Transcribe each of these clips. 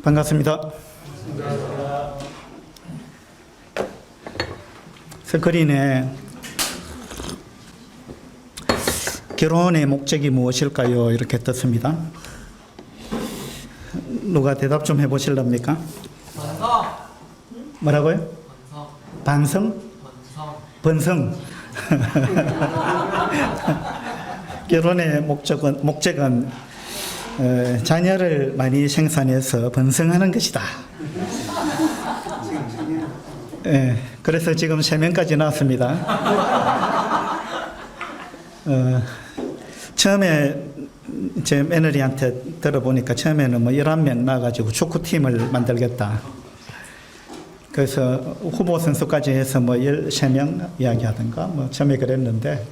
반갑습니다. 스크린에 결혼의 목적이 무엇일까요? 이렇게 떴습니다. 누가 대답 좀 해보실랍니까? 번성. 뭐라고요? 번성. 번성. 결혼의 목적은 자녀를 많이 생산해서 번성하는 것이다. 그래서 지금 3명까지 나왔습니다. 처음에 제 며느리한테 들어보니까 처음에는 11명 나와가지고 축구팀을 만들겠다. 그래서 후보 선수까지 해서 13명 이야기하던가 처음에 그랬는데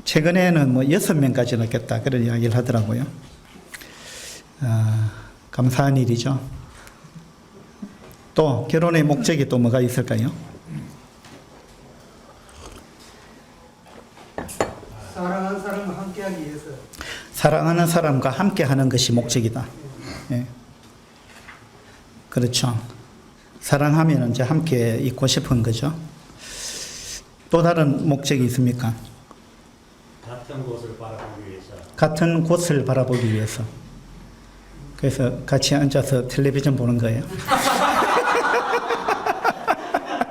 최근에는 6명까지 넣겠다 그런 이야기를 하더라고요. 감사한 일이죠. 또 결혼의 목적이 또 뭐가 있을까요? 사랑하는 사람과 함께하기 위해서. 사랑하는 사람과 함께하는 것이 목적이다. 예. 그렇죠. 사랑하면 이제 함께 있고 싶은 거죠. 또 다른 목적이 있습니까? 같은 곳을 바라보기 위해서. 같은 곳을 바라보기 위해서. 그래서 같이 앉아서 텔레비전 보는 거예요.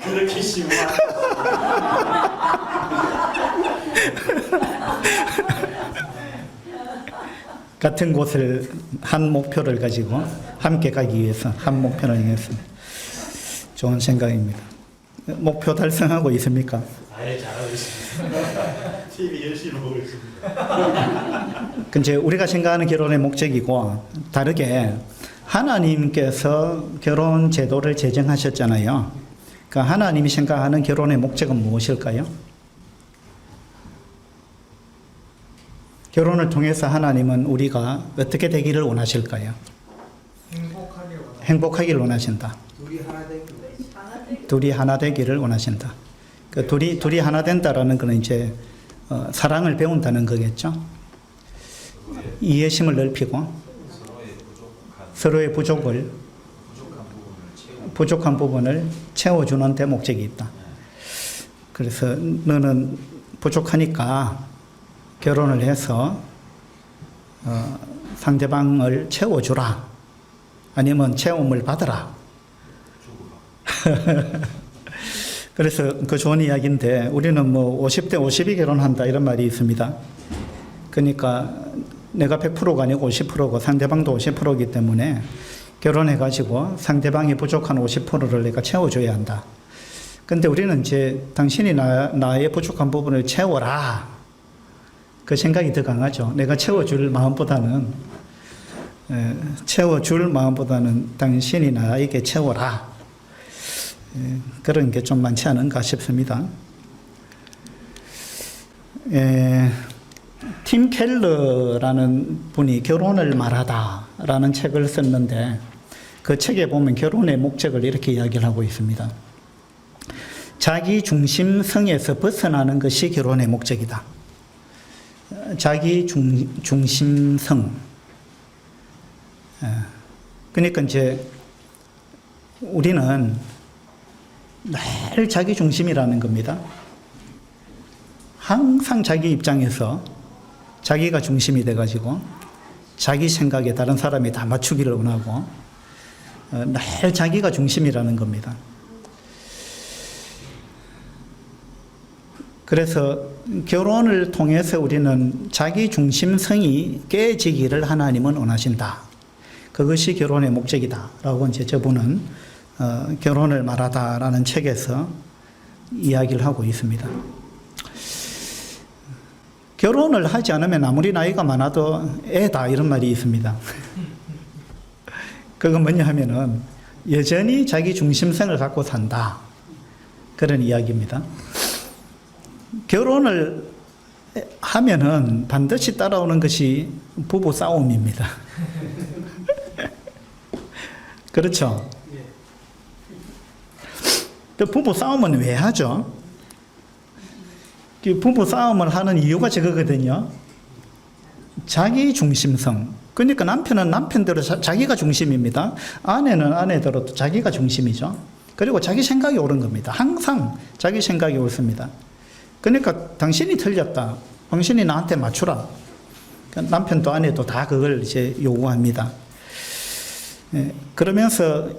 그렇게 심한. 같은 곳을 한 목표를 가지고 함께 가기 위해서 한 목표를 위해서 좋은 생각입니다. 목표 달성하고 있습니까? 아예 잘하고 있습니다. TV 열심히 보고 있습니다. 근데 우리가 생각하는 결혼의 목적이고 다르게 하나님께서 결혼 제도를 제정하셨잖아요. 그 하나님이 생각하는 결혼의 목적은 무엇일까요? 결혼을 통해서 하나님은 우리가 어떻게 되기를 원하실까요? 행복하기를 원하신다. 둘이 하나 되기. 둘이 하나 되기를 원하신다. 그 둘이 하나 된다라는 것은 이제 사랑을 배운다는 거겠죠. 이해심을 넓히고 서로의 부족한 부분을 채워주는 데 목적이 있다. 그래서 너는 부족하니까 결혼을 해서 상대방을 채워주라. 아니면 채움을 받으라. 그래서 그 좋은 이야기인데 우리는 50대 50이 결혼한다 이런 말이 있습니다. 그러니까 내가 100%가 아니고 50%고 상대방도 50%이기 때문에 결혼해가지고 상대방이 부족한 50%를 내가 채워줘야 한다. 근데 우리는 이제 당신이 나의 부족한 부분을 채워라. 그 생각이 더 강하죠. 내가 채워줄 마음보다는 당신이 나에게 채워라. 그런 게 좀 많지 않은가 싶습니다. 팀 켈러라는 분이 결혼을 말하다라는 책을 썼는데 그 책에 보면 결혼의 목적을 이렇게 이야기를 하고 있습니다. 자기 중심성에서 벗어나는 것이 결혼의 목적이다. 자기 중심성. 그러니까 이제 우리는 늘 자기 중심이라는 겁니다. 항상 자기 입장에서 자기가 중심이 돼가지고 자기 생각에 다른 사람이 다 맞추기를 원하고 늘 자기가 중심이라는 겁니다. 그래서 결혼을 통해서 우리는 자기 중심성이 깨지기를 하나님은 원하신다. 그것이 결혼의 목적이다. 라고 이제 저분은 결혼을 말하다라는 책에서 이야기를 하고 있습니다. 결혼을 하지 않으면 아무리 나이가 많아도 애다 이런 말이 있습니다. 그건 뭐냐 하면은 여전히 자기 중심성을 갖고 산다. 그런 이야기입니다. 결혼을 하면은 반드시 따라오는 것이 부부 싸움입니다. 그렇죠? 부부 싸움은 왜 하죠? 부부 싸움을 하는 이유가 저거거든요. 자기 중심성, 그러니까 남편은 남편대로 자기가 중심입니다. 아내는 아내대로 또 자기가 중심이죠. 그리고 자기 생각이 옳은 겁니다. 항상 자기 생각이 옳습니다. 그러니까 당신이 틀렸다. 당신이 나한테 맞추라. 남편도 아내도 다 그걸 이제 요구합니다. 예, 그러면서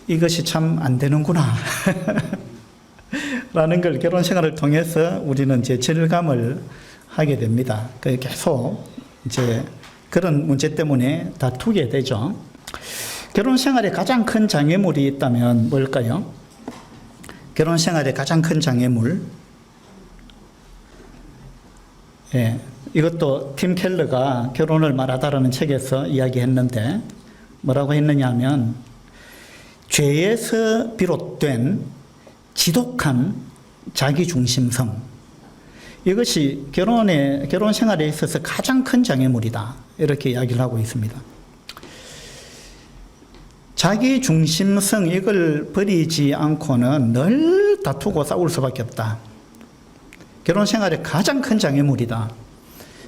이것이 참 안 되는구나. 라는 걸 결혼 생활을 통해서 우리는 이제 절감을 하게 됩니다. 계속 이제 그런 문제 때문에 다투게 되죠. 결혼 생활에 가장 큰 장애물이 있다면 뭘까요? 결혼 생활에 가장 큰 장애물. 예, 이것도 팀 켈러가 결혼을 말하다라는 책에서 이야기했는데 뭐라고 했느냐 하면 죄에서 비롯된 지독한 자기중심성, 이것이 결혼 생활에 있어서 가장 큰 장애물이다, 이렇게 이야기를 하고 있습니다. 자기중심성, 이걸 버리지 않고는 늘 다투고 싸울 수밖에 없다. 결혼 생활의 가장 큰 장애물이다.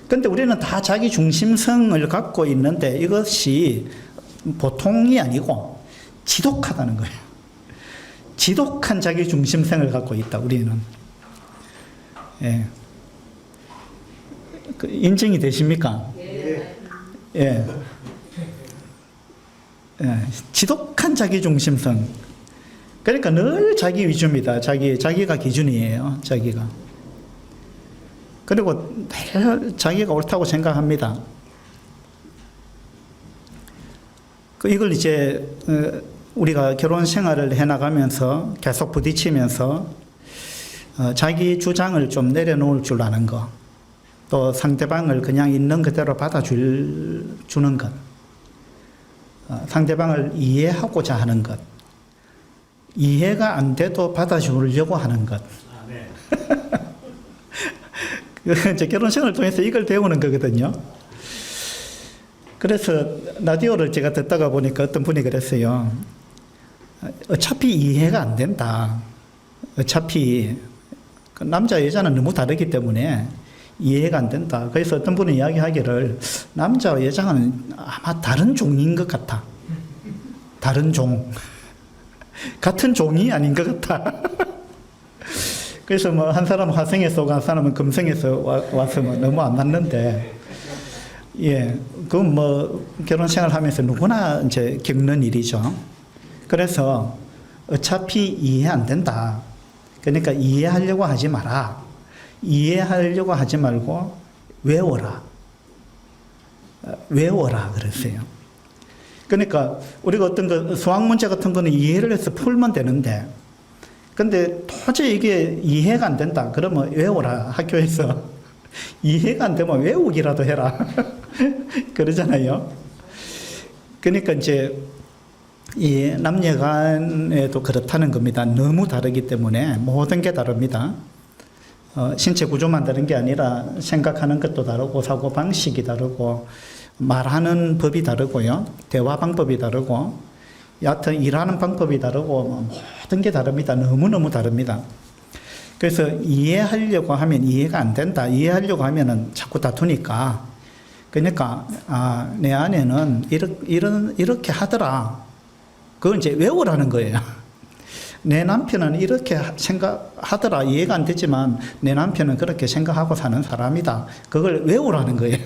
그런데 우리는 다 자기중심성을 갖고 있는데 이것이 보통이 아니고 지독하다는 거예요. 지독한 자기중심성을 갖고 있다, 우리는. 예. 인정이 되십니까? 예. 예. 예. 지독한 자기중심성. 그러니까 늘 자기 위주입니다. 자기가 기준이에요. 자기가. 그리고 늘 자기가 옳다고 생각합니다. 이걸 이제 우리가 결혼 생활을 해나가면서 계속 부딪히면서 자기 주장을 좀 내려놓을 줄 아는 것, 또 상대방을 그냥 있는 그대로 받아주는 것, 상대방을 이해하고자 하는 것, 이해가 안 돼도 받아주려고 하는 것. 아, 네. 이제 결혼 생활을 통해서 이걸 배우는 거거든요. 그래서 라디오를 제가 듣다가 보니까 어떤 분이 그랬어요. 어차피 이해가 안 된다. 어차피 남자 여자는 너무 다르기 때문에 이해가 안 된다. 그래서 어떤 분은 이야기하기를 남자와 여자는 아마 다른 종인 것 같아. 다른 종. 같은 종이 아닌 것 같아. 그래서 뭐 한 사람은 화성에서 오고 한 사람은 금성에서 와서 뭐 너무 안 맞는데, 예, 그건 뭐 결혼 생활 하면서 누구나 이제 겪는 일이죠. 그래서 어차피 이해 안 된다. 그러니까 이해하려고 하지 마라. 이해하려고 하지 말고 외워라. 외워라 그랬어요. 그러니까 우리가 어떤 그 수학 문제 같은 거는 이해를 해서 풀면 되는데, 근데 도저히 이게 이해가 안 된다. 그러면 외워라. 학교에서. 이해가 안 되면 외우기라도 해라. 그러잖아요. 그러니까 이제 이 남녀 간에도 그렇다는 겁니다. 너무 다르기 때문에 모든 게 다릅니다. 신체 구조만 다른 게 아니라 생각하는 것도 다르고 사고 방식이 다르고 말하는 법이 다르고요. 대화 방법이 다르고 여하튼 일하는 방법이 다르고 모든 게 다릅니다. 너무너무 다릅니다. 그래서 이해하려고 하면 이해가 안 된다. 이해하려고 하면은 자꾸 다투니까. 그러니까 내 아내는 이렇게 하더라. 그건 이제 외우라는 거예요. 내 남편은 이렇게 생각하더라. 이해가 안 되지만 내 남편은 그렇게 생각하고 사는 사람이다. 그걸 외우라는 거예요.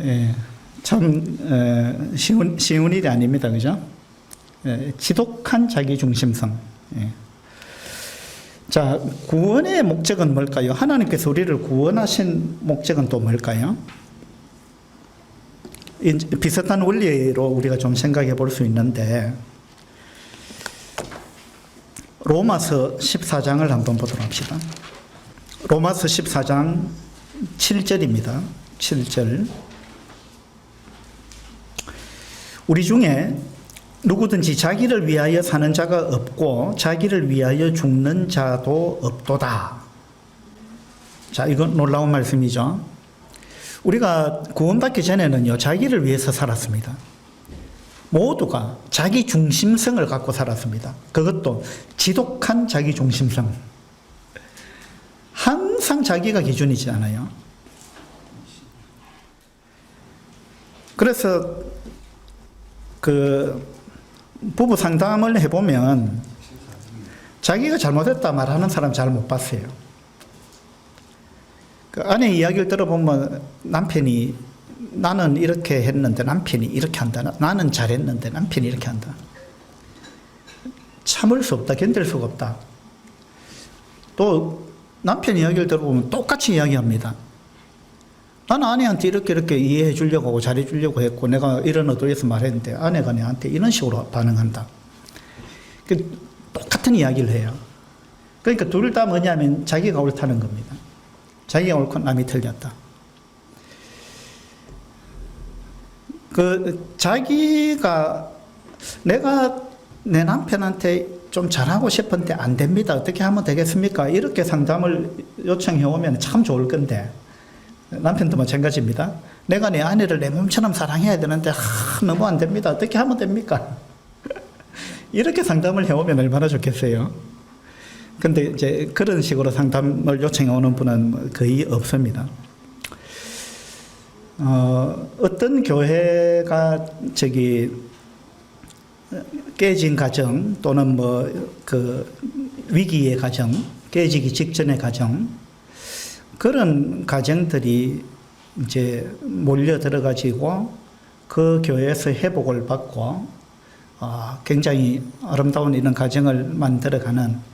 예, 참 쉬운 일이 아닙니다. 그죠? 예, 지독한 자기중심성. 예. 자, 구원의 목적은 뭘까요? 하나님께서 우리를 구원하신 목적은 또 뭘까요? 비슷한 원리로 우리가 좀 생각해 볼 수 있는데, 로마서 14장을 한번 보도록 합시다. 로마서 14장 7절입니다. 7절. 우리 중에 누구든지 자기를 위하여 사는 자가 없고 자기를 위하여 죽는 자도 없도다. 자, 이건 놀라운 말씀이죠. 우리가 구원받기 전에는요, 자기를 위해서 살았습니다. 모두가 자기 중심성을 갖고 살았습니다. 그것도 지독한 자기 중심성. 항상 자기가 기준이잖아요. 그래서 그 부부 상담을 해보면 자기가 잘못했다 말하는 사람 잘 못 봤어요. 그 아내 이야기를 들어보면 남편이 나는 이렇게 했는데 남편이 이렇게 한다. 나는 잘했는데 남편이 이렇게 한다. 참을 수 없다. 견딜 수가 없다. 또 남편 이야기를 들어보면 똑같이 이야기합니다. 나는 아내한테 이렇게 이해해 주려고 하고 잘해 주려고 했고 내가 이런 의도에서 말했는데 아내가 내한테 이런 식으로 반응한다. 똑같은 이야기를 해요. 그러니까 둘 다 뭐냐면 자기가 옳다는 겁니다. 자기가 옳고 남이 틀렸다. 자기가 내가 내 남편한테 좀 잘하고 싶은데 안 됩니다. 어떻게 하면 되겠습니까? 이렇게 상담을 요청해 오면 참 좋을 건데 남편도 마찬가지입니다. 내가 내 아내를 내 몸처럼 사랑해야 되는데 너무 안 됩니다. 어떻게 하면 됩니까? 이렇게 상담을 해오면 얼마나 좋겠어요. 근데 이제 그런 식으로 상담을 요청해 오는 분은 거의 없습니다. 어떤 교회가 깨진 가정 또는 위기의 가정, 깨지기 직전의 가정, 그런 가정들이 이제 몰려 들어가지고 그 교회에서 회복을 받고 굉장히 아름다운 이런 가정을 만들어가는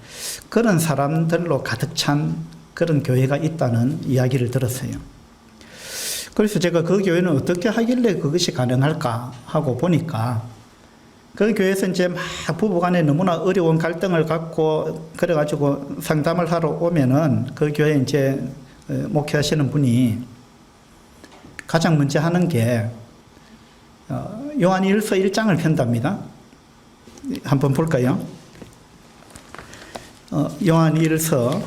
그런 사람들로 가득 찬 그런 교회가 있다는 이야기를 들었어요. 그래서 제가 그 교회는 어떻게 하길래 그것이 가능할까 하고 보니까 그 교회에서 이제 막 부부간에 너무나 어려운 갈등을 갖고 그래가지고 상담을 하러 오면은 그 교회 이제 목회하시는 분이 가장 먼저 하는 게 요한일서 1장을 편답니다. 한번 볼까요? 요한일서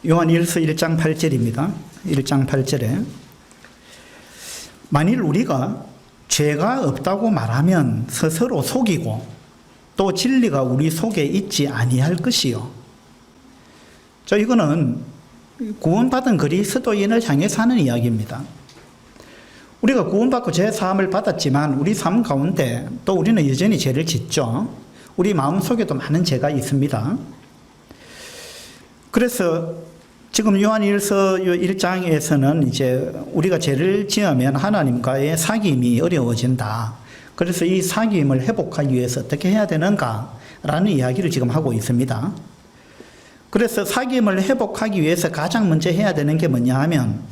1장 8절입니다. 1장 8절에 만일 우리가 죄가 없다고 말하면 스스로 속이고 또 진리가 우리 속에 있지 아니할 것이요. 이거는 구원받은 그리스도인을 향해서 하는 이야기입니다. 우리가 구원받고 죄 사함을 받았지만 우리 삶 가운데 또 우리는 여전히 죄를 짓죠. 우리 마음속에도 많은 죄가 있습니다. 그래서 지금 요한일서 1장에서는 이제 우리가 죄를 지으면 하나님과의 사귐이 어려워진다. 그래서 이 사귐을 회복하기 위해서 어떻게 해야 되는가라는 이야기를 지금 하고 있습니다. 그래서 사귐을 회복하기 위해서 가장 먼저 해야 되는 게 뭐냐 하면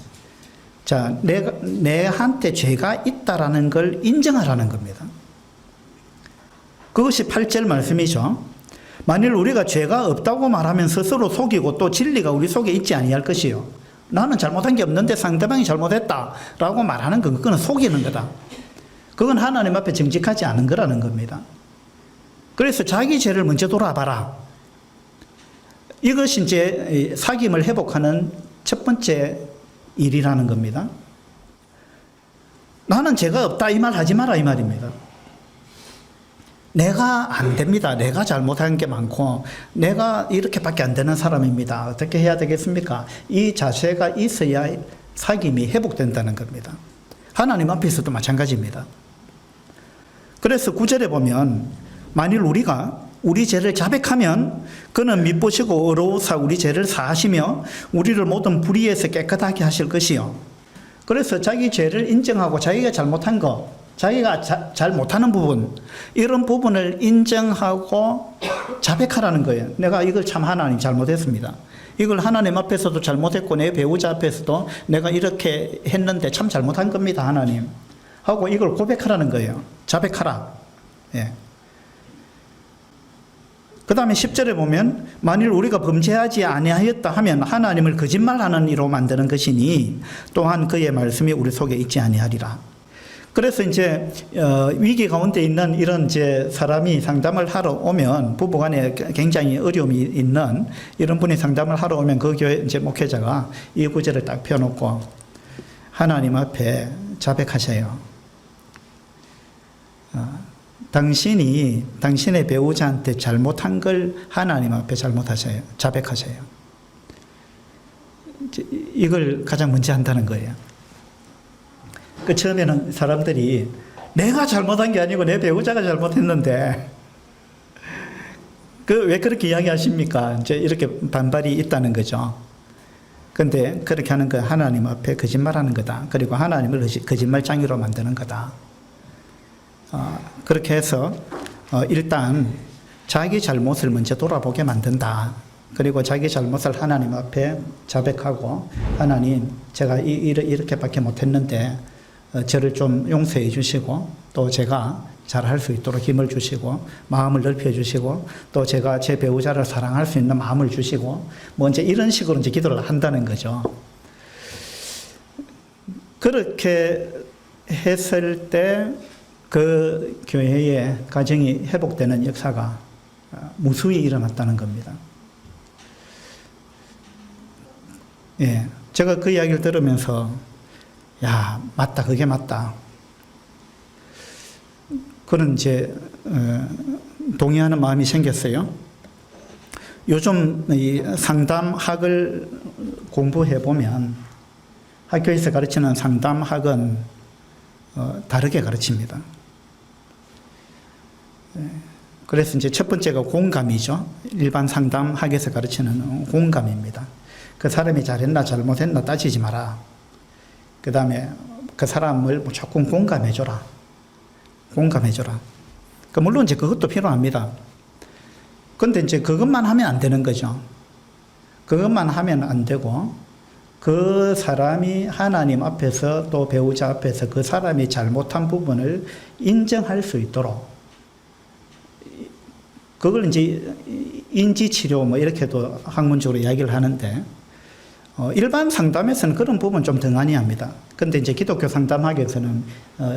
내한테 죄가 있다라는 걸 인정하라는 겁니다. 그것이 8절 말씀이죠. 만일 우리가 죄가 없다고 말하면 스스로 속이고 또 진리가 우리 속에 있지 아니할 것이요. 나는 잘못한 게 없는데 상대방이 잘못했다라고 말하는 건 그건 속이는 거다. 그건 하나님 앞에 정직하지 않은 거라는 겁니다. 그래서 자기 죄를 먼저 돌아봐라. 이것이 이제 사귐을 회복하는 첫 번째 일이라는 겁니다. 나는 죄가 없다 이 말 하지 마라 이 말입니다. 내가 안 됩니다. 내가 잘못한 게 많고 내가 이렇게밖에 안 되는 사람입니다. 어떻게 해야 되겠습니까? 이 자세가 있어야 사귐이 회복된다는 겁니다. 하나님 앞에서도 마찬가지입니다. 그래서 9절에 보면 만일 우리가 우리 죄를 자백하면 그는 미쁘시고 의로우사 우리 죄를 사하시며 우리를 모든 불의에서 깨끗하게 하실 것이요. 그래서 자기 죄를 인정하고 자기가 잘못한 거, 자기가 잘 못하는 부분, 이런 부분을 인정하고 자백하라는 거예요. 내가 이걸 참 하나님 잘못했습니다. 이걸 하나님 앞에서도 잘못했고 내 배우자 앞에서도 내가 이렇게 했는데 참 잘못한 겁니다 하나님 하고 이걸 고백하라는 거예요. 자백하라. 예. 그 다음에 10절에 보면 만일 우리가 범죄하지 아니하였다 하면 하나님을 거짓말하는 이로 만드는 것이니 또한 그의 말씀이 우리 속에 있지 아니하리라. 그래서 이제 위기 가운데 있는 이런 이제 사람이 상담을 하러 오면 부부간에 굉장히 어려움이 있는 이런 분이 상담을 하러 오면 그 교회 이제 목회자가 이 구절을 딱 펴놓고 하나님 앞에 자백하세요. 당신의 배우자한테 잘못한 걸 하나님 앞에 잘못하셔요. 자백하셔요. 이걸 가장 먼저 한다는 거예요. 그 처음에는 사람들이 내가 잘못한 게 아니고 내 배우자가 잘못했는데 왜 그렇게 이야기하십니까? 이제 이렇게 반발이 있다는 거죠. 근데 그렇게 하는 거 하나님 앞에 거짓말하는 거다. 그리고 하나님을 거짓말장이로 만드는 거다. 그렇게 해서 일단 자기 잘못을 먼저 돌아보게 만든다. 그리고 자기 잘못을 하나님 앞에 자백하고 하나님 제가 이렇게밖에 못했는데 저를 좀 용서해 주시고 또 제가 잘할 수 있도록 힘을 주시고 마음을 넓혀 주시고 또 제가 제 배우자를 사랑할 수 있는 마음을 주시고 뭐 이제 이런 식으로 이제 기도를 한다는 거죠. 그렇게 했을 때 그 교회의 가정이 회복되는 역사가 무수히 일어났다는 겁니다. 예, 제가 그 이야기를 들으면서 야, 맞다, 그게 맞다. 그런 이제 동의하는 마음이 생겼어요. 요즘 이 상담학을 공부해 보면 학교에서 가르치는 상담학은 다르게 가르칩니다. 그래서 이제 첫 번째가 공감이죠. 일반 상담학에서 가르치는 공감입니다. 그 사람이 잘했나 잘못했나 따지지 마라. 그 다음에 그 사람을 조금 공감해줘라. 공감해줘라. 물론 이제 그것도 필요합니다. 근데 이제 그것만 하면 안 되는 거죠. 그것만 하면 안 되고, 그 사람이 하나님 앞에서 또 배우자 앞에서 그 사람이 잘못한 부분을 인정할 수 있도록, 그걸 이제 인지치료 뭐 이렇게도 학문적으로 이야기를 하는데, 일반 상담에서는 그런 부분 좀 등한히 합니다. 근데 이제 기독교 상담학에서는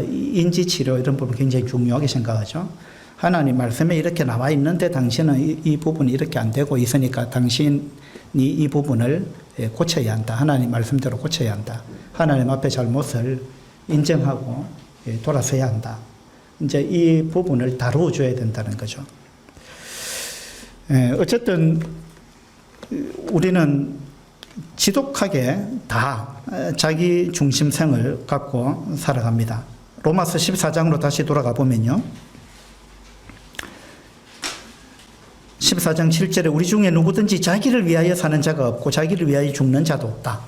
인지치료 이런 부분 굉장히 중요하게 생각하죠. 하나님 말씀에 이렇게 나와 있는데 당신은 이 부분이 이렇게 안 되고 있으니까 당신이 이 부분을 고쳐야 한다. 하나님 말씀대로 고쳐야 한다. 하나님 앞에 잘못을 인정하고 돌아서야 한다. 이제 이 부분을 다루어 줘야 된다는 거죠. 어쨌든 우리는 지독하게 다 자기 중심성을 갖고 살아갑니다. 로마서 14장으로 다시 돌아가 보면요. 14장 7절에 우리 중에 누구든지 자기를 위하여 사는 자가 없고 자기를 위하여 죽는 자도 없다.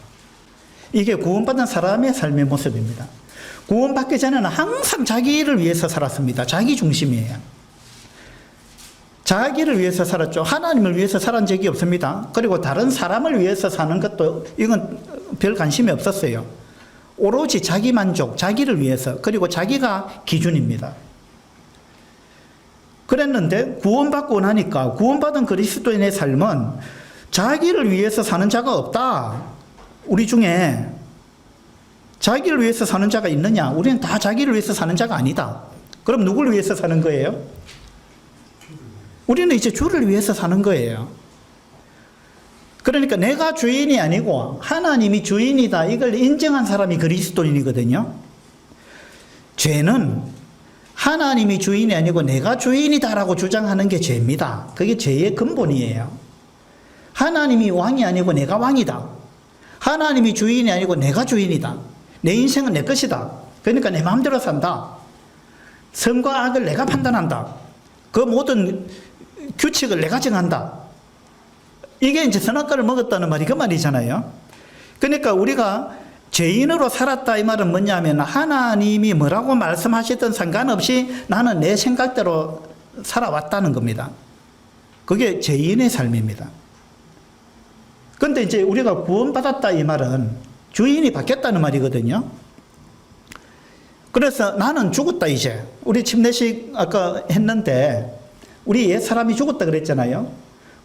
이게 구원받은 사람의 삶의 모습입니다. 구원받기 전에는 항상 자기를 위해서 살았습니다. 자기 중심이에요. 자기를 위해서 살았죠. 하나님을 위해서 살은 적이 없습니다. 그리고 다른 사람을 위해서 사는 것도 이건 별 관심이 없었어요. 오로지 자기 만족, 자기를 위해서, 그리고 자기가 기준입니다. 그랬는데 구원받고 나니까 구원받은 그리스도인의 삶은 자기를 위해서 사는 자가 없다. 우리 중에 자기를 위해서 사는 자가 있느냐? 우리는 다 자기를 위해서 사는 자가 아니다. 그럼 누구를 위해서 사는 거예요? 우리는 이제 주를 위해서 사는 거예요. 그러니까 내가 주인이 아니고 하나님이 주인이다. 이걸 인정한 사람이 그리스도인이거든요. 죄는 하나님이 주인이 아니고 내가 주인이다라고 주장하는 게 죄입니다. 그게 죄의 근본이에요. 하나님이 왕이 아니고 내가 왕이다. 하나님이 주인이 아니고 내가 주인이다. 내 인생은 내 것이다. 그러니까 내 마음대로 산다. 선과 악을 내가 판단한다. 그 모든 규칙을 내가 정한다. 이게 이제 선악과를 먹었다는 말이 그 말이잖아요. 그러니까 우리가 죄인으로 살았다 이 말은 뭐냐면 하나님이 뭐라고 말씀하시든 상관없이 나는 내 생각대로 살아왔다는 겁니다. 그게 죄인의 삶입니다. 그런데 이제 우리가 구원받았다 이 말은 주인이 바뀌었다는 말이거든요. 그래서 나는 죽었다 이제. 우리 침례식 아까 했는데 우리 옛사람이 죽었다 그랬잖아요.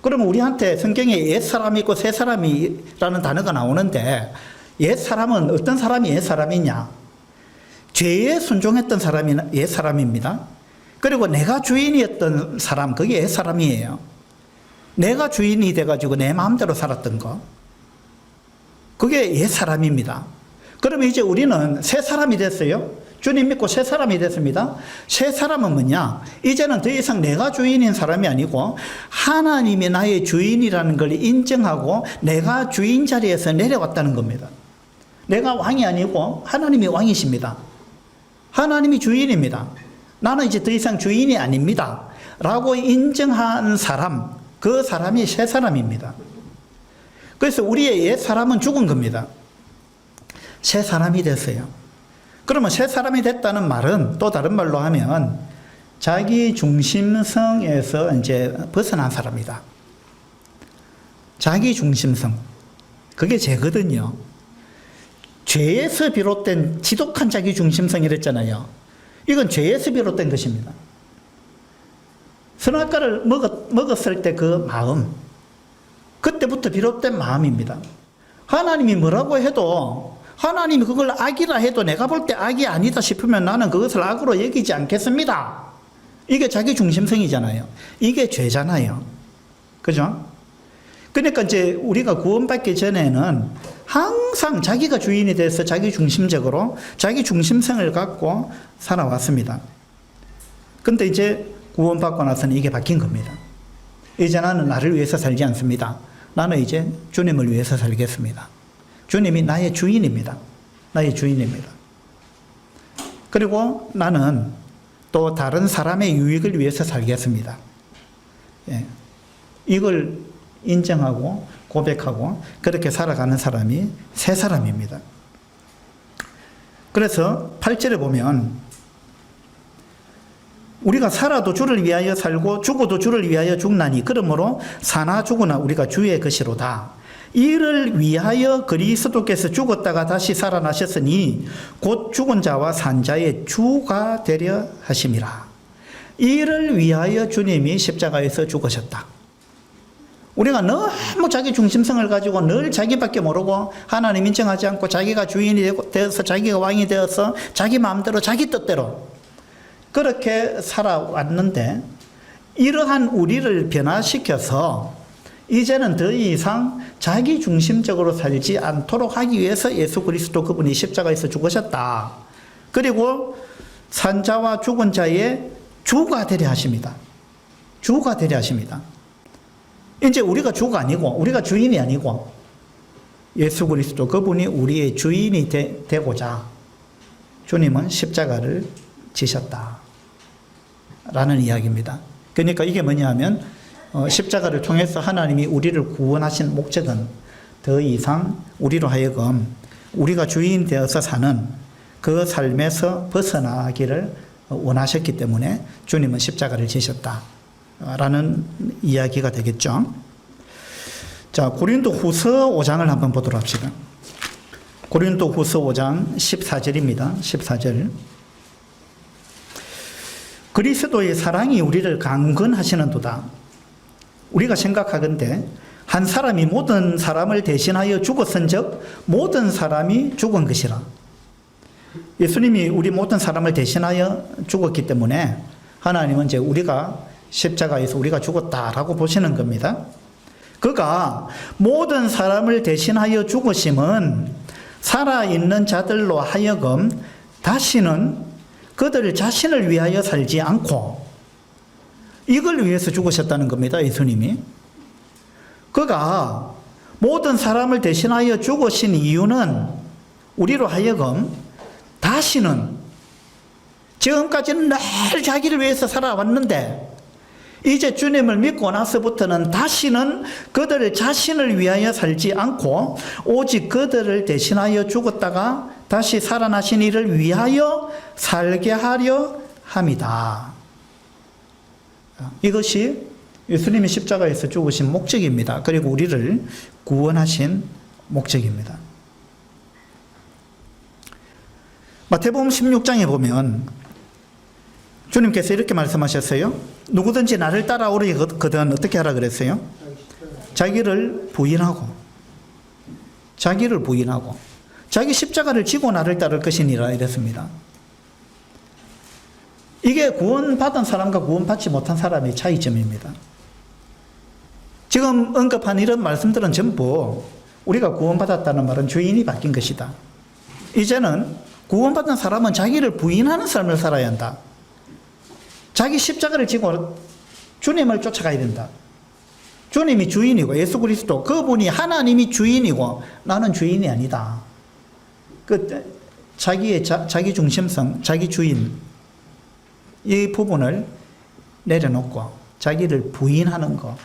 그러면 우리한테 성경에 옛사람이 있고 새사람이라는 단어가 나오는데 옛사람은 어떤 사람이 옛사람이냐? 죄에 순종했던 사람이 옛사람입니다. 그리고 내가 주인이었던 사람, 그게 옛사람이에요. 내가 주인이 돼가지고 내 마음대로 살았던 거, 그게 옛사람입니다. 그러면 이제 우리는 새사람이 됐어요. 주님 믿고 새 사람이 됐습니다. 새 사람은 뭐냐? 이제는 더 이상 내가 주인인 사람이 아니고 하나님이 나의 주인이라는 걸 인정하고 내가 주인 자리에서 내려왔다는 겁니다. 내가 왕이 아니고 하나님이 왕이십니다. 하나님이 주인입니다. 나는 이제 더 이상 주인이 아닙니다. 라고 인정한 사람, 그 사람이 새 사람입니다. 그래서 우리의 옛 사람은 죽은 겁니다. 새 사람이 됐어요. 그러면 새 사람이 됐다는 말은 또 다른 말로 하면 자기 중심성에서 이제 벗어난 사람이다. 자기 중심성. 그게 죄거든요. 죄에서 비롯된 지독한 자기 중심성이랬잖아요. 이건 죄에서 비롯된 것입니다. 선악과를 먹었을 때 그 마음, 그때부터 비롯된 마음입니다. 하나님이 뭐라고 해도, 하나님이 그걸 악이라 해도 내가 볼 때 악이 아니다 싶으면 나는 그것을 악으로 여기지 않겠습니다. 이게 자기 중심성이잖아요. 이게 죄잖아요. 그죠? 그러니까 이제 우리가 구원받기 전에는 항상 자기가 주인이 돼서 자기 중심적으로 자기 중심성을 갖고 살아왔습니다. 근데 이제 구원받고 나서는 이게 바뀐 겁니다. 이제 나는 나를 위해서 살지 않습니다. 나는 이제 주님을 위해서 살겠습니다. 주님이 나의 주인입니다. 나의 주인입니다. 그리고 나는 또 다른 사람의 유익을 위해서 살겠습니다. 예. 이걸 인정하고 고백하고 그렇게 살아가는 사람이 새 사람입니다. 그래서 8절에 보면 우리가 살아도 주를 위하여 살고 죽어도 주를 위하여 죽나니 그러므로 사나 죽으나 우리가 주의 것이로다. 이를 위하여 그리스도께서 죽었다가 다시 살아나셨으니 곧 죽은 자와 산 자의 주가 되려 하심이라. 이를 위하여 주님이 십자가에서 죽으셨다. 우리가 너무 자기 중심성을 가지고 늘 자기밖에 모르고 하나님 인정하지 않고 자기가 주인이 되어서 자기가 왕이 되어서 자기 마음대로 자기 뜻대로 그렇게 살아왔는데 이러한 우리를 변화시켜서 이제는 더 이상 자기 중심적으로 살지 않도록 하기 위해서 예수 그리스도 그분이 십자가에서 죽으셨다. 그리고 산 자와 죽은 자의 주가 되려 하십니다. 주가 되려 하십니다. 이제 우리가 주가 아니고 우리가 주인이 아니고 예수 그리스도 그분이 우리의 주인이 되고자 주님은 십자가를 지셨다 라는 이야기입니다. 그러니까 이게 뭐냐 하면 십자가를 통해서 하나님이 우리를 구원하신 목적은 더 이상 우리로 하여금 우리가 주인 되어서 사는 그 삶에서 벗어나기를 원하셨기 때문에 주님은 십자가를 지셨다 라는 이야기가 되겠죠. 자, 고린도 후서 5장을 한번 보도록 합시다. 고린도 후서 5장 14절입니다. 14절. 그리스도의 사랑이 우리를 강건하시는도다. 우리가 생각하건대 한 사람이 모든 사람을 대신하여 죽었은즉 모든 사람이 죽은 것이라. 예수님이 우리 모든 사람을 대신하여 죽었기 때문에 하나님은 이제 우리가 십자가에서 우리가 죽었다라고 보시는 겁니다. 그가 모든 사람을 대신하여 죽으심은 살아있는 자들로 하여금 다시는 그들 자신을 위하여 살지 않고 이걸 위해서 죽으셨다는 겁니다. 예수님이. 그가 모든 사람을 대신하여 죽으신 이유는 우리로 하여금 다시는 지금까지는 늘 자기를 위해서 살아왔는데 이제 주님을 믿고 나서부터는 다시는 그들 자신을 위하여 살지 않고 오직 그들을 대신하여 죽었다가 다시 살아나신 이를 위하여 살게 하려 함이다. 이것이 예수님이 십자가에서 죽으신 목적입니다. 그리고 우리를 구원하신 목적입니다. 마태복음 16장에 보면 주님께서 이렇게 말씀하셨어요. 누구든지 나를 따라오려거든 어떻게 하라 그랬어요? 자기를 부인하고 자기 십자가를 지고 나를 따를 것이니라 이랬습니다. 이게 구원받은 사람과 구원받지 못한 사람의 차이점입니다. 지금 언급한 이런 말씀들은 전부 우리가 구원받았다는 말은 주인이 바뀐 것이다. 이제는 구원받은 사람은 자기를 부인하는 삶을 살아야 한다. 자기 십자가를 지고 주님을 쫓아가야 된다. 주님이 주인이고 예수 그리스도 그분이 하나님이 주인이고 나는 주인이 아니다. 자기 중심성, 자기 주인 이 부분을 내려놓고 자기를 부인하는 것,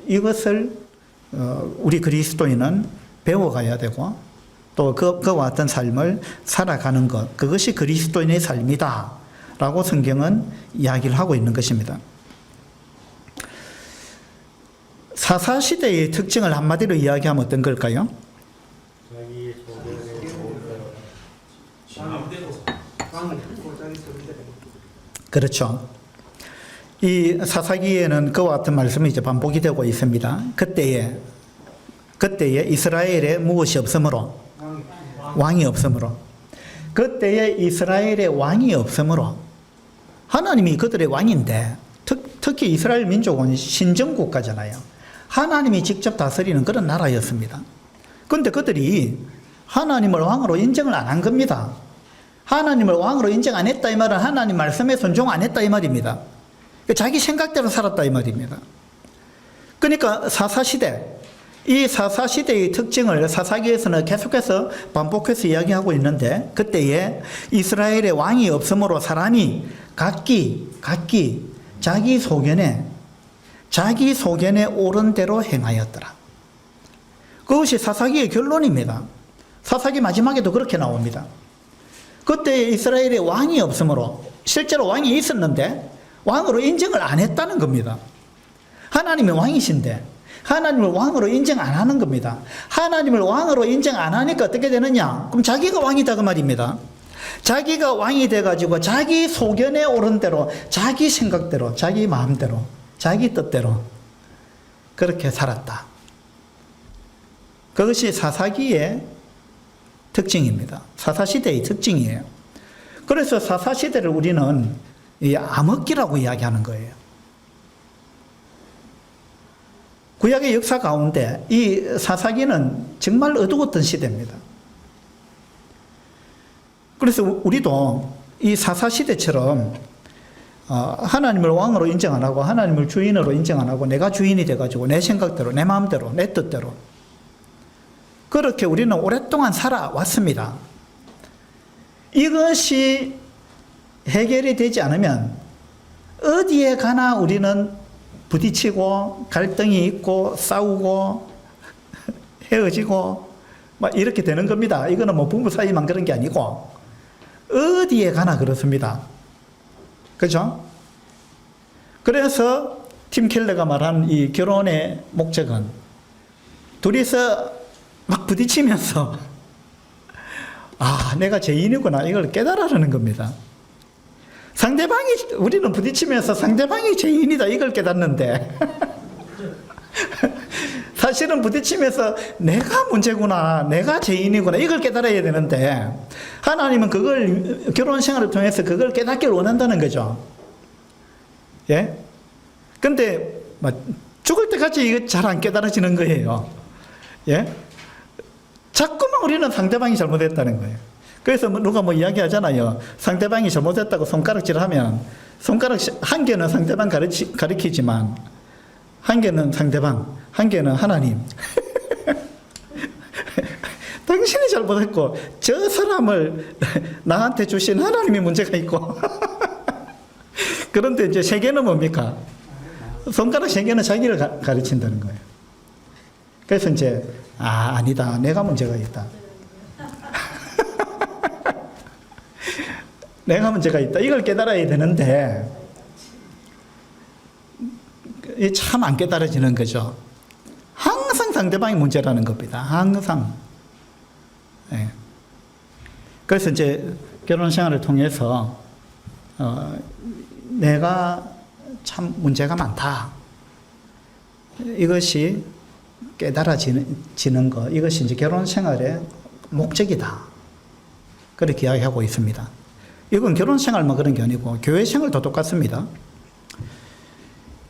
이것을 우리 그리스도인은 배워가야 되고 또 그와 같은 삶을 살아가는 것, 그것이 그리스도인의 삶이다 라고 성경은 이야기를 하고 있는 것입니다. 사사시대의 특징을 한마디로 이야기하면 어떤 걸까요? 자기 그렇죠. 이 사사기에는 그와 같은 말씀이 이제 반복이 되고 있습니다. 그때에 이스라엘에 무엇이 없으므로, 왕이 없으므로, 그때에 이스라엘에 왕이 없으므로, 하나님이 그들의 왕인데 특히 이스라엘 민족은 신정국가잖아요. 하나님이 직접 다스리는 그런 나라였습니다. 그런데 그들이 하나님을 왕으로 인정을 안 한 겁니다. 하나님을 왕으로 인정 안 했다 이 말은 하나님 말씀에 순종 안 했다 이 말입니다. 자기 생각대로 살았다 이 말입니다. 그러니까 이 사사시대의 특징을 사사기에서는 계속해서 반복해서 이야기하고 있는데, 그때에 이스라엘의 왕이 없으므로 사람이 각기 자기 소견에 옳은 대로 행하였더라. 그것이 사사기의 결론입니다. 사사기 마지막에도 그렇게 나옵니다. 그때 이스라엘에 왕이 없으므로, 실제로 왕이 있었는데 왕으로 인정을 안 했다는 겁니다. 하나님이 왕이신데 하나님을 왕으로 인정 안 하는 겁니다. 하나님을 왕으로 인정 안 하니까 어떻게 되느냐? 그럼 자기가 왕이다 그 말입니다. 자기가 왕이 돼가지고 자기 소견에 옳은 대로, 자기 생각대로, 자기 마음대로, 자기 뜻대로 그렇게 살았다. 그것이 사사기의 특징입니다. 사사시대의 특징이에요. 그래서 사사시대를 우리는 이 암흑기라고 이야기하는 거예요. 구약의 역사 가운데 이 사사기는 정말 어두웠던 시대입니다. 그래서 우리도 이 사사시대처럼 하나님을 왕으로 인정 안 하고 하나님을 주인으로 인정 안 하고 내가 주인이 돼가지고 내 생각대로, 내 마음대로, 내 뜻대로 그렇게 우리는 오랫동안 살아왔습니다. 이것이 해결이 되지 않으면 어디에 가나 우리는 부딪히고 갈등이 있고 싸우고 헤어지고 막 이렇게 되는 겁니다. 이거는 뭐 부부 사이만 그런 게 아니고 어디에 가나 그렇습니다. 그죠? 그래서 팀 켈러가 말한 이 결혼의 목적은 둘이서 막 부딪히면서 내가 죄인이구나 이걸 깨달으라는 겁니다. 우리는 부딪히면서 상대방이 죄인이다 이걸 깨닫는데 사실은 부딪히면서 내가 문제구나, 내가 죄인이구나 이걸 깨달아야 되는데 하나님은 그걸 결혼 생활을 통해서 그걸 깨닫기를 원한다는 거죠. 예? 근데 죽을 때까지 이거 잘 안 깨달아지는 거예요. 예? 자꾸만 우리는 상대방이 잘못했다는 거예요. 그래서 누가 이야기하잖아요. 상대방이 잘못했다고 손가락질 하면 손가락 한 개는 상대방 가리키지만 한 개는 상대방, 한 개는 하나님. 당신이 잘못했고 저 사람을 나한테 주신 하나님이 문제가 있고 그런데 이제 세 개는 뭡니까? 손가락 세 개는 자기를 가르친다는 거예요. 그래서 이제 아니다, 내가 문제가 있다. 내가 문제가 있다. 이걸 깨달아야 되는데 참 안 깨달아지는 거죠. 항상 상대방이 문제라는 겁니다. 항상. 네. 그래서 이제 결혼 생활을 통해서 내가 참 문제가 많다. 이것이 깨달아지는 것, 이것이 이제 결혼 생활의 목적이다. 그렇게 이야기하고 있습니다. 이건 결혼 생활만 그런 게 아니고 교회 생활도 똑같습니다.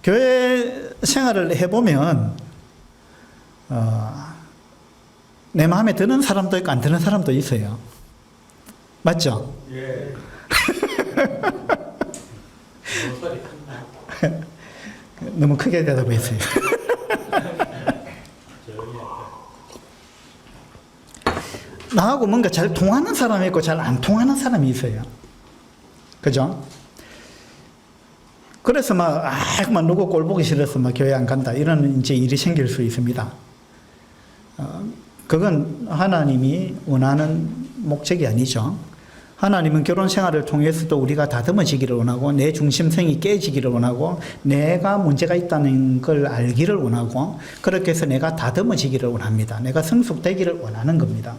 교회 생활을 해보면 내 마음에 드는 사람도 있고 안 드는 사람도 있어요. 맞죠? 예. 목소리 컸나? 너무 크게 대답했어요. 조용히 할까? 나하고 뭔가 잘 통하는 사람이 있고 잘 안 통하는 사람이 있어요. 그죠? 그래서 막 누구 꼴 보기 싫어서 막 교회 안 간다. 이런 이제 일이 생길 수 있습니다. 그건 하나님이 원하는 목적이 아니죠. 하나님은 결혼 생활을 통해서도 우리가 다듬어지기를 원하고 내 중심성이 깨지기를 원하고 내가 문제가 있다는 걸 알기를 원하고 그렇게 해서 내가 다듬어지기를 원합니다. 내가 성숙되기를 원하는 겁니다.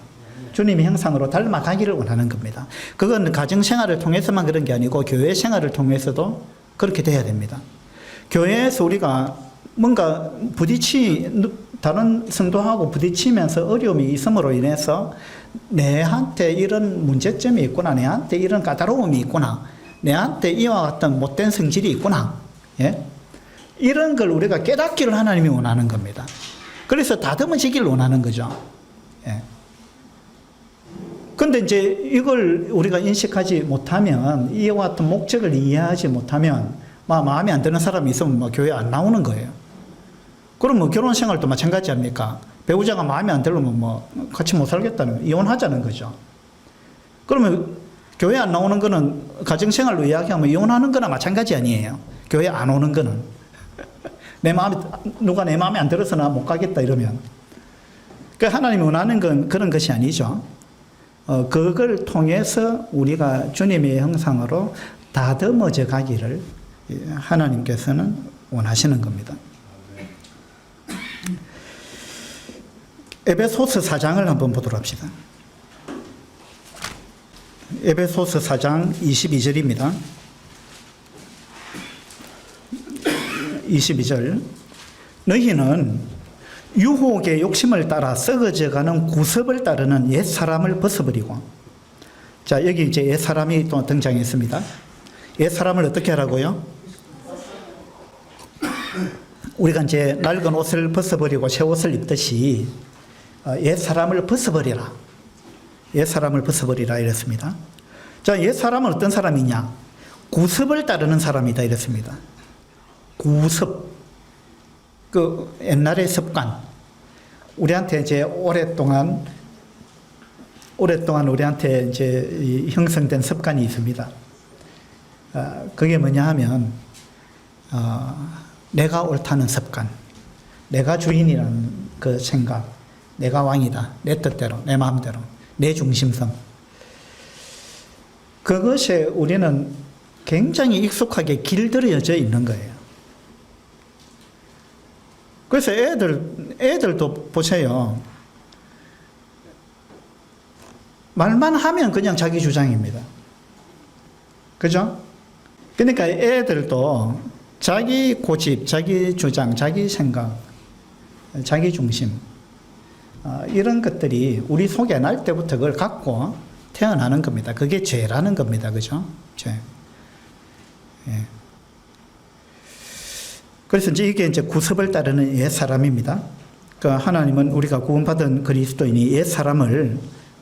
주님의 형상으로 닮아가기를 원하는 겁니다. 그건 가정 생활을 통해서만 그런 게 아니고 교회 생활을 통해서도 그렇게 돼야 됩니다. 교회에서 우리가 뭔가 다른 성도하고 부딪히면서 어려움이 있음으로 인해서 내한테 이런 문제점이 있구나, 내한테 이런 까다로움이 있구나, 내한테 이와 같은 못된 성질이 있구나, 예? 이런 걸 우리가 깨닫기를 하나님이 원하는 겁니다. 그래서 다듬어지기를 원하는 거죠. 예. 근데 이제 이걸 우리가 인식하지 못하면, 이와 같은 목적을 이해하지 못하면, 마음에 안 드는 사람이 있으면 교회 안 나오는 거예요. 그럼 결혼 생활도 마찬가지 아닙니까? 배우자가 마음에 안 들면 같이 못 살겠다는, 이혼하자는 거죠. 그러면 교회 안 나오는 거는 가정 생활로 이야기하면 이혼하는 거나 마찬가지 아니에요. 교회 안 오는 거는. 누가 내 마음에 안 들어서 나 못 가겠다 이러면. 그러니까 하나님이 원하는 건 그런 것이 아니죠. 그걸 통해서 우리가 주님의 형상으로 다듬어져 가기를 하나님께서는 원하시는 겁니다. 에베소서 4장을 한번 보도록 합시다. 에베소서 4장 22절입니다. 22절. 너희는 유혹의 욕심을 따라 썩어져가는 구습을 따르는 옛사람을 벗어버리고. 자, 여기 이제 옛사람이 또 등장했습니다. 옛사람을 어떻게 하라고요? 우리가 이제 낡은 옷을 벗어버리고 새 옷을 입듯이 옛사람을 벗어버리라. 옛사람을 벗어버리라 이랬습니다. 자, 옛사람은 어떤 사람이냐? 구습을 따르는 사람이다 이랬습니다. 구습. 그 옛날의 습관. 우리한테 이제 오랫동안 우리한테 이제 형성된 습관이 있습니다. 그게 뭐냐 하면, 내가 옳다는 습관, 내가 주인이라는 그 생각, 내가 왕이다, 내 뜻대로, 내 마음대로, 내 중심성. 그것에 우리는 굉장히 익숙하게 길들여져 있는 거예요. 그래서 애들도 보세요. 말만 하면 그냥 자기 주장입니다. 그죠? 그러니까 애들도 자기 고집, 자기 주장, 자기 생각, 자기 중심, 이런 것들이 우리 속에 날 때부터 그걸 갖고 태어나는 겁니다. 그게 죄라는 겁니다. 그죠? 죄. 예. 그래서 이게 이제 구습을 따르는 옛 사람입니다. 그 하나님은 우리가 구원받은 그리스도인이 옛 사람을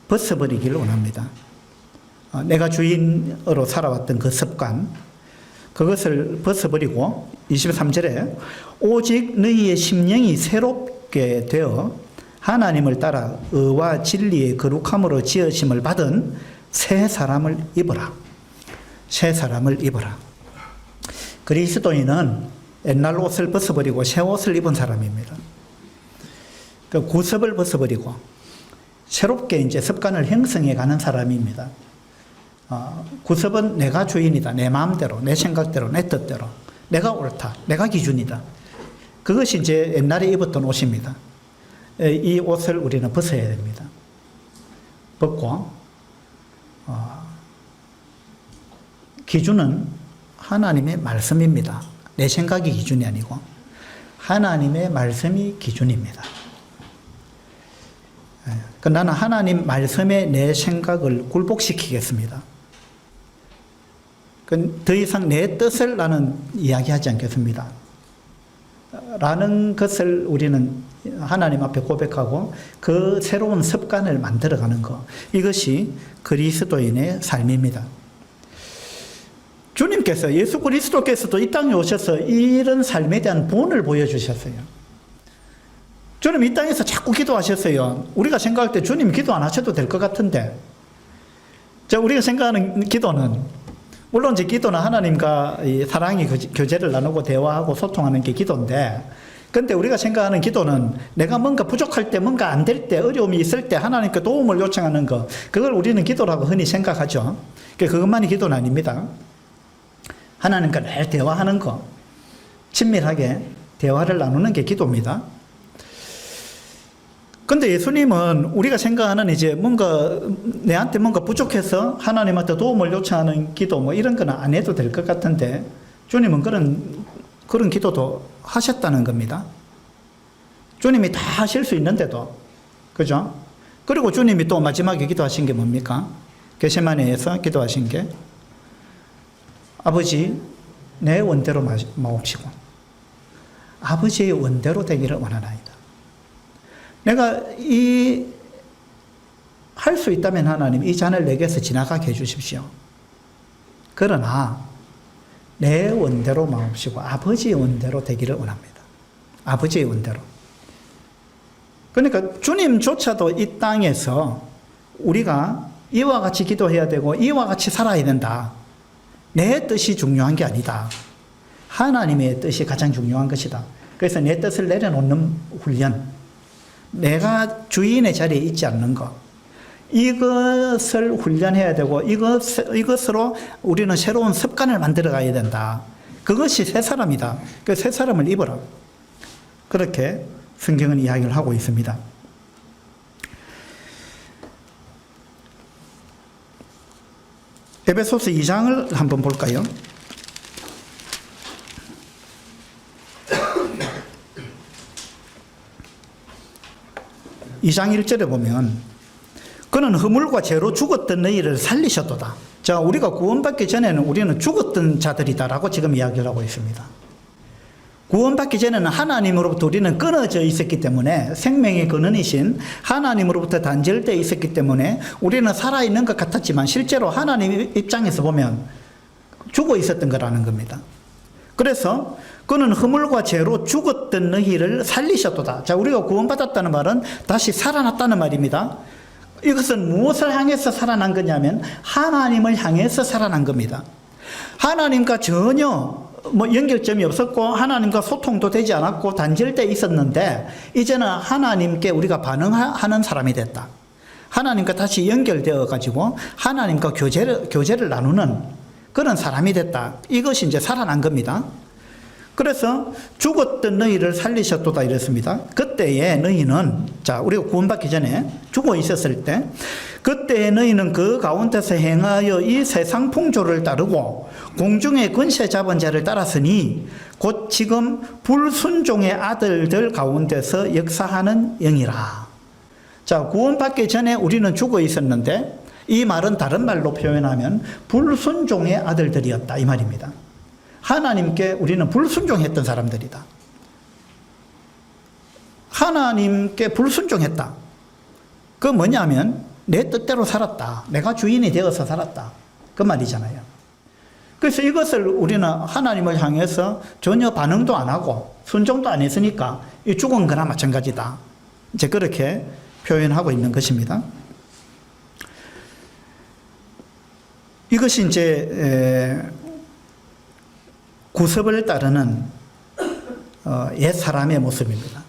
벗어버리기를 원합니다. 내가 주인으로 살아왔던 그 습관, 그것을 벗어버리고 23절에 오직 너희의 심령이 새롭게 되어 하나님을 따라 의와 진리의 거룩함으로 지으심을 받은 새 사람을 입어라. 새 사람을 입어라. 그리스도인은 옛날 옷을 벗어버리고 새 옷을 입은 사람입니다. 그 구습을 벗어버리고 새롭게 이제 습관을 형성해 가는 사람입니다. 구습은 내가 주인이다. 내 마음대로, 내 생각대로, 내 뜻대로. 내가 옳다. 내가 기준이다. 그것이 이제 옛날에 입었던 옷입니다. 이 옷을 우리는 벗어야 됩니다. 벗고, 기준은 하나님의 말씀입니다. 내 생각이 기준이 아니고 하나님의 말씀이 기준입니다. 나는 하나님 말씀에 내 생각을 굴복시키겠습니다. 더 이상 내 뜻을 나는 이야기하지 않겠습니다. 라는 것을 우리는 하나님 앞에 고백하고 그 새로운 습관을 만들어가는 것. 이것이 그리스도인의 삶입니다. 주님께서, 예수 그리스도께서도 이 땅에 오셔서 이런 삶에 대한 본을 보여주셨어요. 주님 이 땅에서 자꾸 기도하셨어요. 우리가 생각할 때 주님 기도 안 하셔도 될 것 같은데, 우리가 생각하는 기도는, 물론 이제 기도는 하나님과 이 사랑의 교제를 나누고 대화하고 소통하는 게 기도인데, 근데 우리가 생각하는 기도는 내가 뭔가 부족할 때, 뭔가 안 될 때, 어려움이 있을 때 하나님께 도움을 요청하는 것, 그걸 우리는 기도라고 흔히 생각하죠. 그것만이 기도는 아닙니다. 하나님과 늘 대화하는 것, 친밀하게 대화를 나누는 게 기도입니다. 근데 예수님은 우리가 생각하는 이제 뭔가 내한테 뭔가 부족해서 하나님한테 도움을 요청하는 기도 뭐 이런 거는 안 해도 될 것 같은데, 주님은 그런 기도도 하셨다는 겁니다. 주님이 다 하실 수 있는데도, 그죠? 그리고 주님이 또 마지막에 기도하신 게 뭡니까? 겟세마네에서 기도하신 게, 아버지 내 원대로 마옵시고 아버지의 원대로 되기를 원하나이다. 내가 할 수 있다면 하나님 이 잔을 내게서 지나가게 해주십시오. 그러나 내 원대로 마옵시고 아버지의 원대로 되기를 원합니다. 아버지의 원대로. 그러니까 주님조차도 이 땅에서 우리가 이와 같이 기도해야 되고 이와 같이 살아야 된다. 내 뜻이 중요한 게 아니다. 하나님의 뜻이 가장 중요한 것이다. 그래서 내 뜻을 내려놓는 훈련, 내가 주인의 자리에 있지 않는 것, 이것을 훈련해야 되고 이것으로 우리는 새로운 습관을 만들어 가야 된다. 그것이 새 사람이다. 그 새 사람을 입어라. 그렇게 성경은 이야기를 하고 있습니다. 에베소서 2장을 한번 볼까요? 2장 1절에 보면 그는 허물과 죄로 죽었던 너희를 살리셨도다. 자, 우리가 구원받기 전에는 우리는 죽었던 자들이다라고 지금 이야기를 하고 있습니다. 구원받기 전에는 하나님으로부터 우리는 끊어져 있었기 때문에, 생명의 근원이신 하나님으로부터 단절되어 있었기 때문에 우리는 살아있는 것 같았지만 실제로 하나님 입장에서 보면 죽어 있었던 거라는 겁니다. 그래서 그는 허물과 죄로 죽었던 너희를 살리셨도다. 자, 우리가 구원받았다는 말은 다시 살아났다는 말입니다. 이것은 무엇을 향해서 살아난 거냐면 하나님을 향해서 살아난 겁니다. 하나님과 전혀 연결점이 없었고 하나님과 소통도 되지 않았고 단절되어 있었는데, 이제는 하나님께 우리가 반응하는 사람이 됐다. 하나님과 다시 연결되어 가지고 하나님과 교제를 나누는 그런 사람이 됐다. 이것이 이제 살아난 겁니다. 그래서 죽었던 너희를 살리셨도다 이랬습니다. 그때에 너희는, 자, 우리가 구원받기 전에 죽어 있었을 때, 그때에 너희는 그 가운데서 행하여 이 세상 풍조를 따르고 공중의 권세 잡은 자를 따랐으니 곧 지금 불순종의 아들들 가운데서 역사하는 영이라. 자, 구원받기 전에 우리는 죽어 있었는데, 이 말은 다른 말로 표현하면 불순종의 아들들이었다 이 말입니다. 하나님께 우리는 불순종했던 사람들이다. 하나님께 불순종했다. 그 뭐냐면 내 뜻대로 살았다. 내가 주인이 되어서 살았다. 그 말이잖아요. 그래서 이것을 우리는 하나님을 향해서 전혀 반응도 안 하고 순종도 안 했으니까 이 죽은 거나 마찬가지다. 이제 그렇게 표현하고 있는 것입니다. 이것이 이제 구습을 따르는 옛 사람의 모습입니다.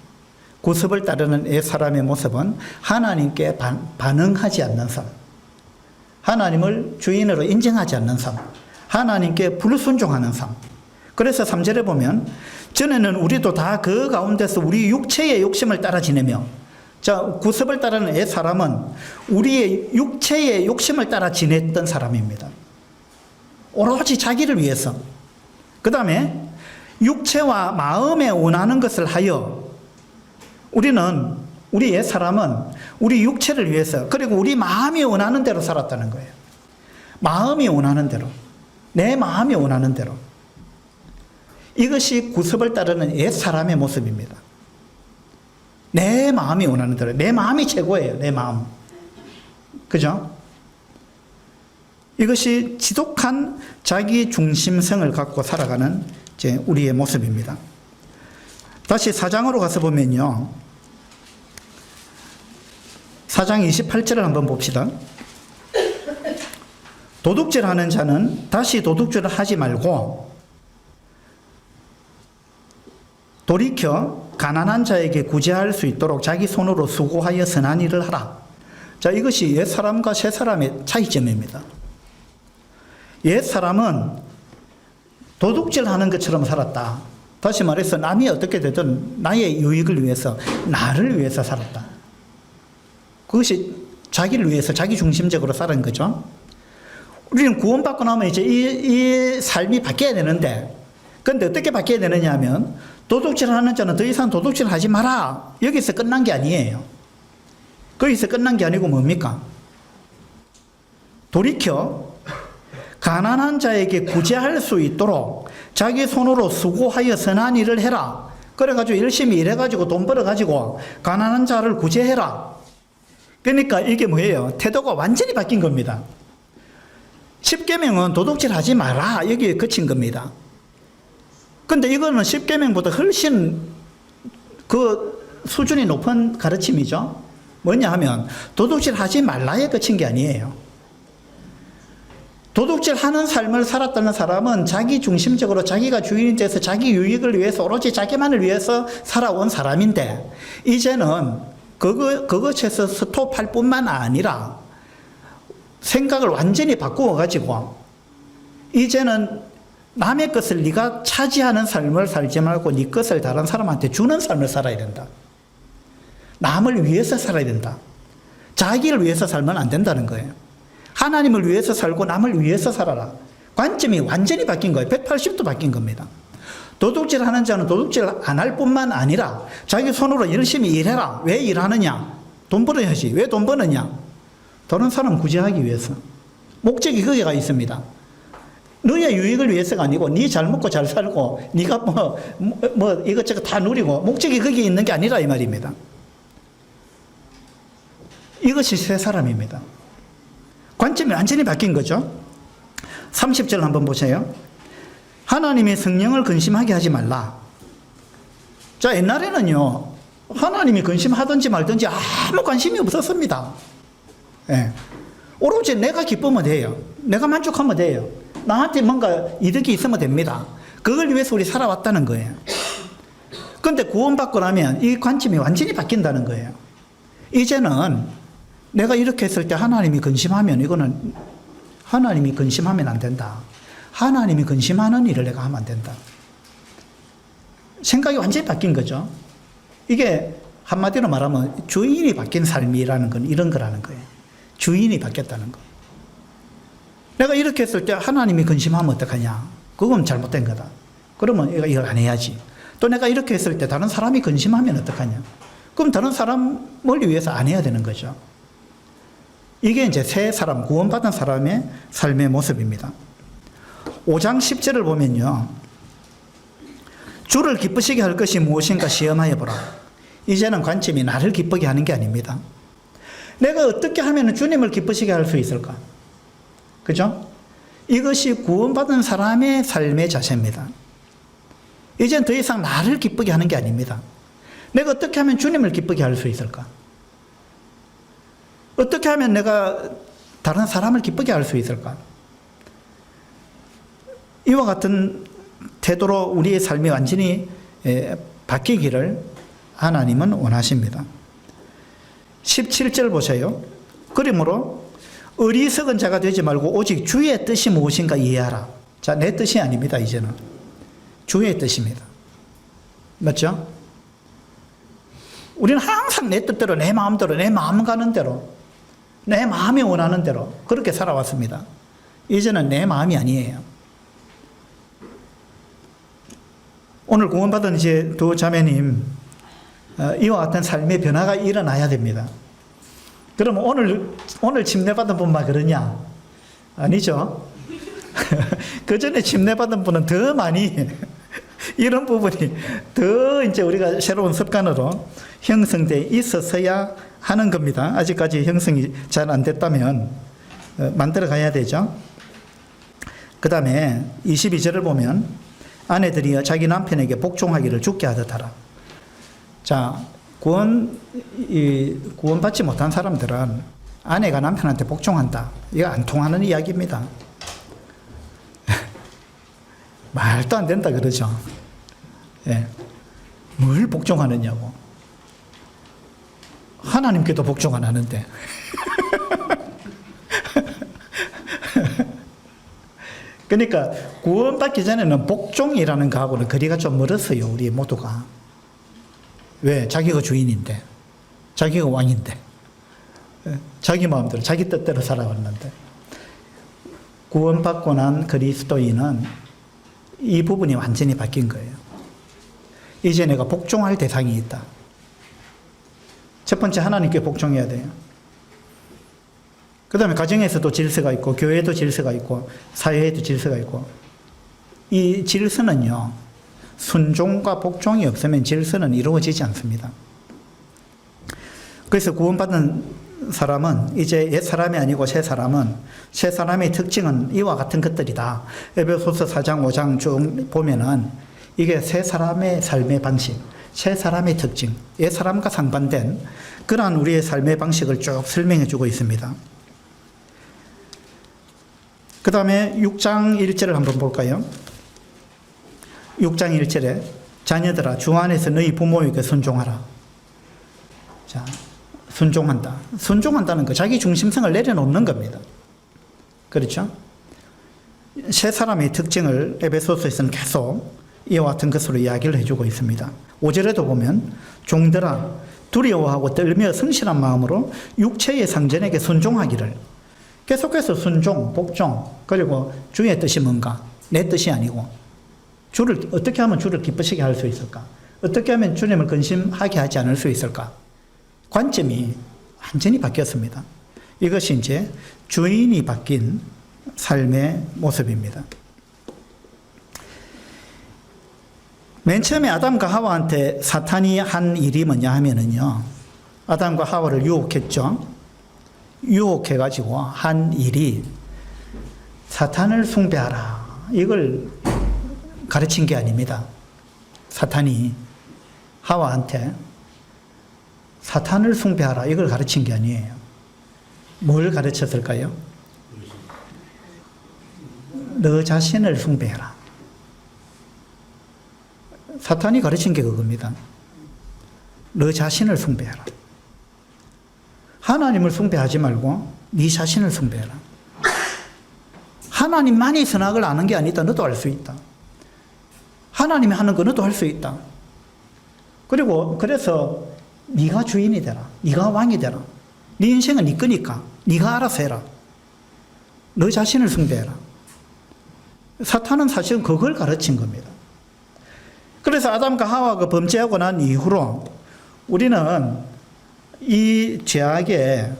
구습을 따르는 옛 사람의 모습은 하나님께 반응하지 않는 삶, 하나님을 주인으로 인정하지 않는 삶, 하나님께 불순종하는 삶. 그래서 3절에 보면 전에는 우리도 다 그 가운데서 우리 육체의 욕심을 따라 지내며, 자, 구습을 따르는 옛 사람은 우리의 육체의 욕심을 따라 지냈던 사람입니다. 오로지 자기를 위해서. 그 다음에 육체와 마음에 원하는 것을 하여 우리 옛 사람은 우리 육체를 위해서, 그리고 우리 마음이 원하는 대로 살았다는 거예요. 마음이 원하는 대로, 내 마음이 원하는 대로. 이것이 구습을 따르는 옛 사람의 모습입니다. 내 마음이 원하는 대로, 내 마음이 최고예요. 내 마음. 그죠? 이것이 지독한 자기 중심성을 갖고 살아가는 이제 우리의 모습입니다. 다시 4장으로 가서 보면요. 4장 28절을 한번 봅시다. 도둑질하는 자는 다시 도둑질을 하지 말고 돌이켜 가난한 자에게 구제할 수 있도록 자기 손으로 수고하여 선한 일을 하라. 자, 이것이 옛 사람과 새 사람의 차이점입니다. 옛 사람은 도둑질하는 것처럼 살았다. 다시 말해서 남이 어떻게 되든 나의 유익을 위해서, 나를 위해서 살았다. 그것이 자기를 위해서 자기 중심적으로 살은 거죠. 우리는 구원받고 나면 이제 이 삶이 바뀌어야 되는데, 그런데 어떻게 바뀌어야 되느냐 하면 도둑질하는 자는 더 이상 도둑질 하지 마라. 여기서 끝난 게 아니에요. 거기서 끝난 게 아니고 뭡니까? 돌이켜 가난한 자에게 구제할 수 있도록 자기 손으로 수고하여 선한 일을 해라. 그래가지고 열심히 일해가지고 돈 벌어가지고 가난한 자를 구제해라. 그러니까 이게 뭐예요? 태도가 완전히 바뀐 겁니다. 10계명은 도둑질 하지 마라. 여기에 그친 겁니다. 근데 이거는 10계명보다 훨씬 그 수준이 높은 가르침이죠. 뭐냐 하면 도둑질 하지 말라에 그친 게 아니에요. 도둑질 하는 삶을 살았다는 사람은 자기 중심적으로 자기가 주인이 돼서 자기 유익을 위해서 오로지 자기만을 위해서 살아온 사람인데, 이제는 그것에서 스톱할 뿐만 아니라 생각을 완전히 바꾸어 가지고 이제는 남의 것을 네가 차지하는 삶을 살지 말고 네 것을 다른 사람한테 주는 삶을 살아야 된다. 남을 위해서 살아야 된다. 자기를 위해서 살면 안 된다는 거예요. 하나님을 위해서 살고 남을 위해서 살아라. 관점이 완전히 바뀐 거예요. 180도 바뀐 겁니다. 도둑질 하는 자는 도둑질 안 할 뿐만 아니라 자기 손으로 열심히 일해라. 왜 일하느냐? 돈 벌어야지. 왜 돈 버느냐? 다른 사람 구제하기 위해서. 목적이 거기가 있습니다. 너의 유익을 위해서가 아니고 네 잘 먹고 잘 살고 네가 뭐 이것저것 다 누리고 목적이 거기에 있는 게 아니라 이 말입니다. 이것이 새 사람입니다. 관점이 완전히 바뀐 거죠. 30절 한번 보세요. 하나님의 성령을 근심하게 하지 말라. 자, 옛날에는요, 하나님이 근심하든지 말든지 아무 관심이 없었습니다. 예. 오로지 내가 기쁘면 돼요. 내가 만족하면 돼요. 나한테 뭔가 이득이 있으면 됩니다. 그걸 위해서 우리 살아왔다는 거예요. 그런데 구원받고 나면 이 관점이 완전히 바뀐다는 거예요. 이제는 내가 이렇게 했을 때 하나님이 근심하면 이거는 하나님이 근심하면 안 된다. 하나님이 근심하는 일을 내가 하면 안 된다. 생각이 완전히 바뀐 거죠. 이게 한마디로 말하면 주인이 바뀐 삶이라는 건 이런 거라는 거예요. 주인이 바뀌었다는 거. 내가 이렇게 했을 때 하나님이 근심하면 어떡하냐. 그건 잘못된 거다. 그러면 이걸 안 해야지. 또 내가 이렇게 했을 때 다른 사람이 근심하면 어떡하냐. 그럼 다른 사람을 위해서 안 해야 되는 거죠. 이게 이제 새 사람, 구원받은 사람의 삶의 모습입니다. 5장 10절을 보면요. 주를 기쁘시게 할 것이 무엇인가 시험하여 보라. 이제는 관점이 나를 기쁘게 하는 게 아닙니다. 내가 어떻게 하면 주님을 기쁘시게 할 수 있을까? 그죠? 이것이 구원받은 사람의 삶의 자세입니다. 이젠 더 이상 나를 기쁘게 하는 게 아닙니다. 내가 어떻게 하면 주님을 기쁘게 할 수 있을까? 어떻게 하면 내가 다른 사람을 기쁘게 할 수 있을까? 이와 같은 태도로 우리의 삶이 완전히 바뀌기를 하나님은 원하십니다. 17절 보세요. 그러므로 어리석은 자가 되지 말고 오직 주의 뜻이 무엇인가 이해하라. 자, 내 뜻이 아닙니다. 이제는 주의 뜻입니다. 맞죠? 우리는 항상 내 뜻대로, 내 마음대로, 내 마음 가는 대로, 내 마음이 원하는 대로 그렇게 살아왔습니다. 이제는 내 마음이 아니에요. 오늘 구원받은 이제 두 자매님, 이와 같은 삶의 변화가 일어나야 됩니다. 그러면 오늘 침례받은 분만 그러냐? 아니죠. 그 전에 침례받은 분은 더 많이 이런 부분이 더 이제 우리가 새로운 습관으로 형성돼 있었어야 하는 겁니다. 아직까지 형성이 잘 안 됐다면 만들어 가야 되죠. 그 다음에 22절을 보면 아내들이 자기 남편에게 복종하기를 죽게 하듯 하라. 자, 구원받지 못한 사람들은 아내가 남편한테 복종한다. 이거 안 통하는 이야기입니다. 말도 안 된다 그러죠. 예. 뭘 복종하느냐고. 하나님께도 복종 안 하는데. 그러니까 구원받기 전에는 복종이라는 거하고는 거리가 좀 멀었어요. 우리 모두가. 왜? 자기가 주인인데. 자기가 왕인데. 자기 마음대로 자기 뜻대로 살아왔는데. 구원받고 난 그리스도인은 이 부분이 완전히 바뀐 거예요. 이제 내가 복종할 대상이 있다. 첫 번째 하나님께 복종해야 돼요. 그 다음에 가정에서도 질서가 있고 교회도 질서가 있고 사회에도 질서가 있고 이 질서는요. 순종과 복종이 없으면 질서는 이루어지지 않습니다. 그래서 구원받은 사람은 이제 옛 사람이 아니고 새 사람은 새 사람의 특징은 이와 같은 것들이다. 에베소서 4장 5장 쭉 보면은 이게 새 사람의 삶의 방식, 새 사람의 특징, 옛 사람과 상반된 그러한 우리의 삶의 방식을 쭉 설명해 주고 있습니다. 그 다음에 6장 1절을 한번 볼까요? 6장 1절에 자녀들아 주 안에서 너희 부모에게 순종하라. 자, 순종한다. 순종한다는 거 자기 중심성을 내려놓는 겁니다. 그렇죠? 새 사람의 특징을 에베소서에서는 계속 이와 같은 것으로 이야기를 해주고 있습니다. 5절에도 보면 종들아 두려워하고 떨며 성실한 마음으로 육체의 상전에게 순종하기를. 계속해서 순종, 복종, 그리고 주의 뜻이 뭔가? 내 뜻이 아니고 주를 어떻게 하면 주를 기쁘시게 할 수 있을까? 어떻게 하면 주님을 근심하게 하지 않을 수 있을까? 관점이 완전히 바뀌었습니다. 이것이 이제 주인이 바뀐 삶의 모습입니다. 맨 처음에 아담과 하와한테 사탄이 한 일이 뭐냐 하면은요. 아담과 하와를 유혹했죠. 유혹해가지고 한 일이 사탄을 숭배하라. 이걸 가르친 게 아닙니다. 사탄이 하와한테 사탄을 숭배하라. 이걸 가르친 게 아니에요. 뭘 가르쳤을까요? 너 자신을 숭배해라. 사탄이 가르친 게 그겁니다. 너 자신을 숭배해라. 하나님을 숭배하지 말고 네 자신을 숭배해라. 하나님만이 선악을 아는 게 아니다. 너도 알 수 있다. 하나님이 하는 거 너도 할 수 있다. 그리고 그래서 네가 주인이 되라. 네가 왕이 되라. 네 인생은 네 거니까 네가 알아서 해라. 너 자신을 숭배해라. 사탄은 사실은 그걸 가르친 겁니다. 그래서 아담과 하와가 범죄하고 난 이후로 우리는 이 죄악에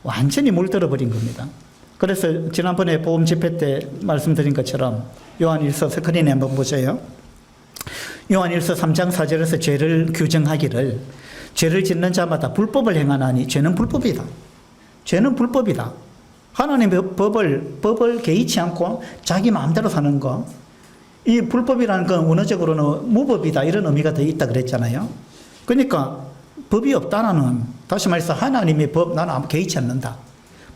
완전히 물들어 버린 겁니다. 그래서 지난번에 보험 집회 때 말씀드린 것처럼 요한일서 스크린에 한번 보세요. 요한일서 3장 4절에서 죄를 규정하기를 죄를 짓는 자마다 불법을 행하나니 죄는 불법이다. 죄는 불법이다. 하나님의 법을 개의치 않고 자기 마음대로 사는 거. 이 불법이라는 건 원어적으로는 무법이다. 이런 의미가 더 있다 그랬잖아요. 그러니까 법이 없다 나는. 다시 말해서 하나님의 법 나는 아무 개의치 않는다.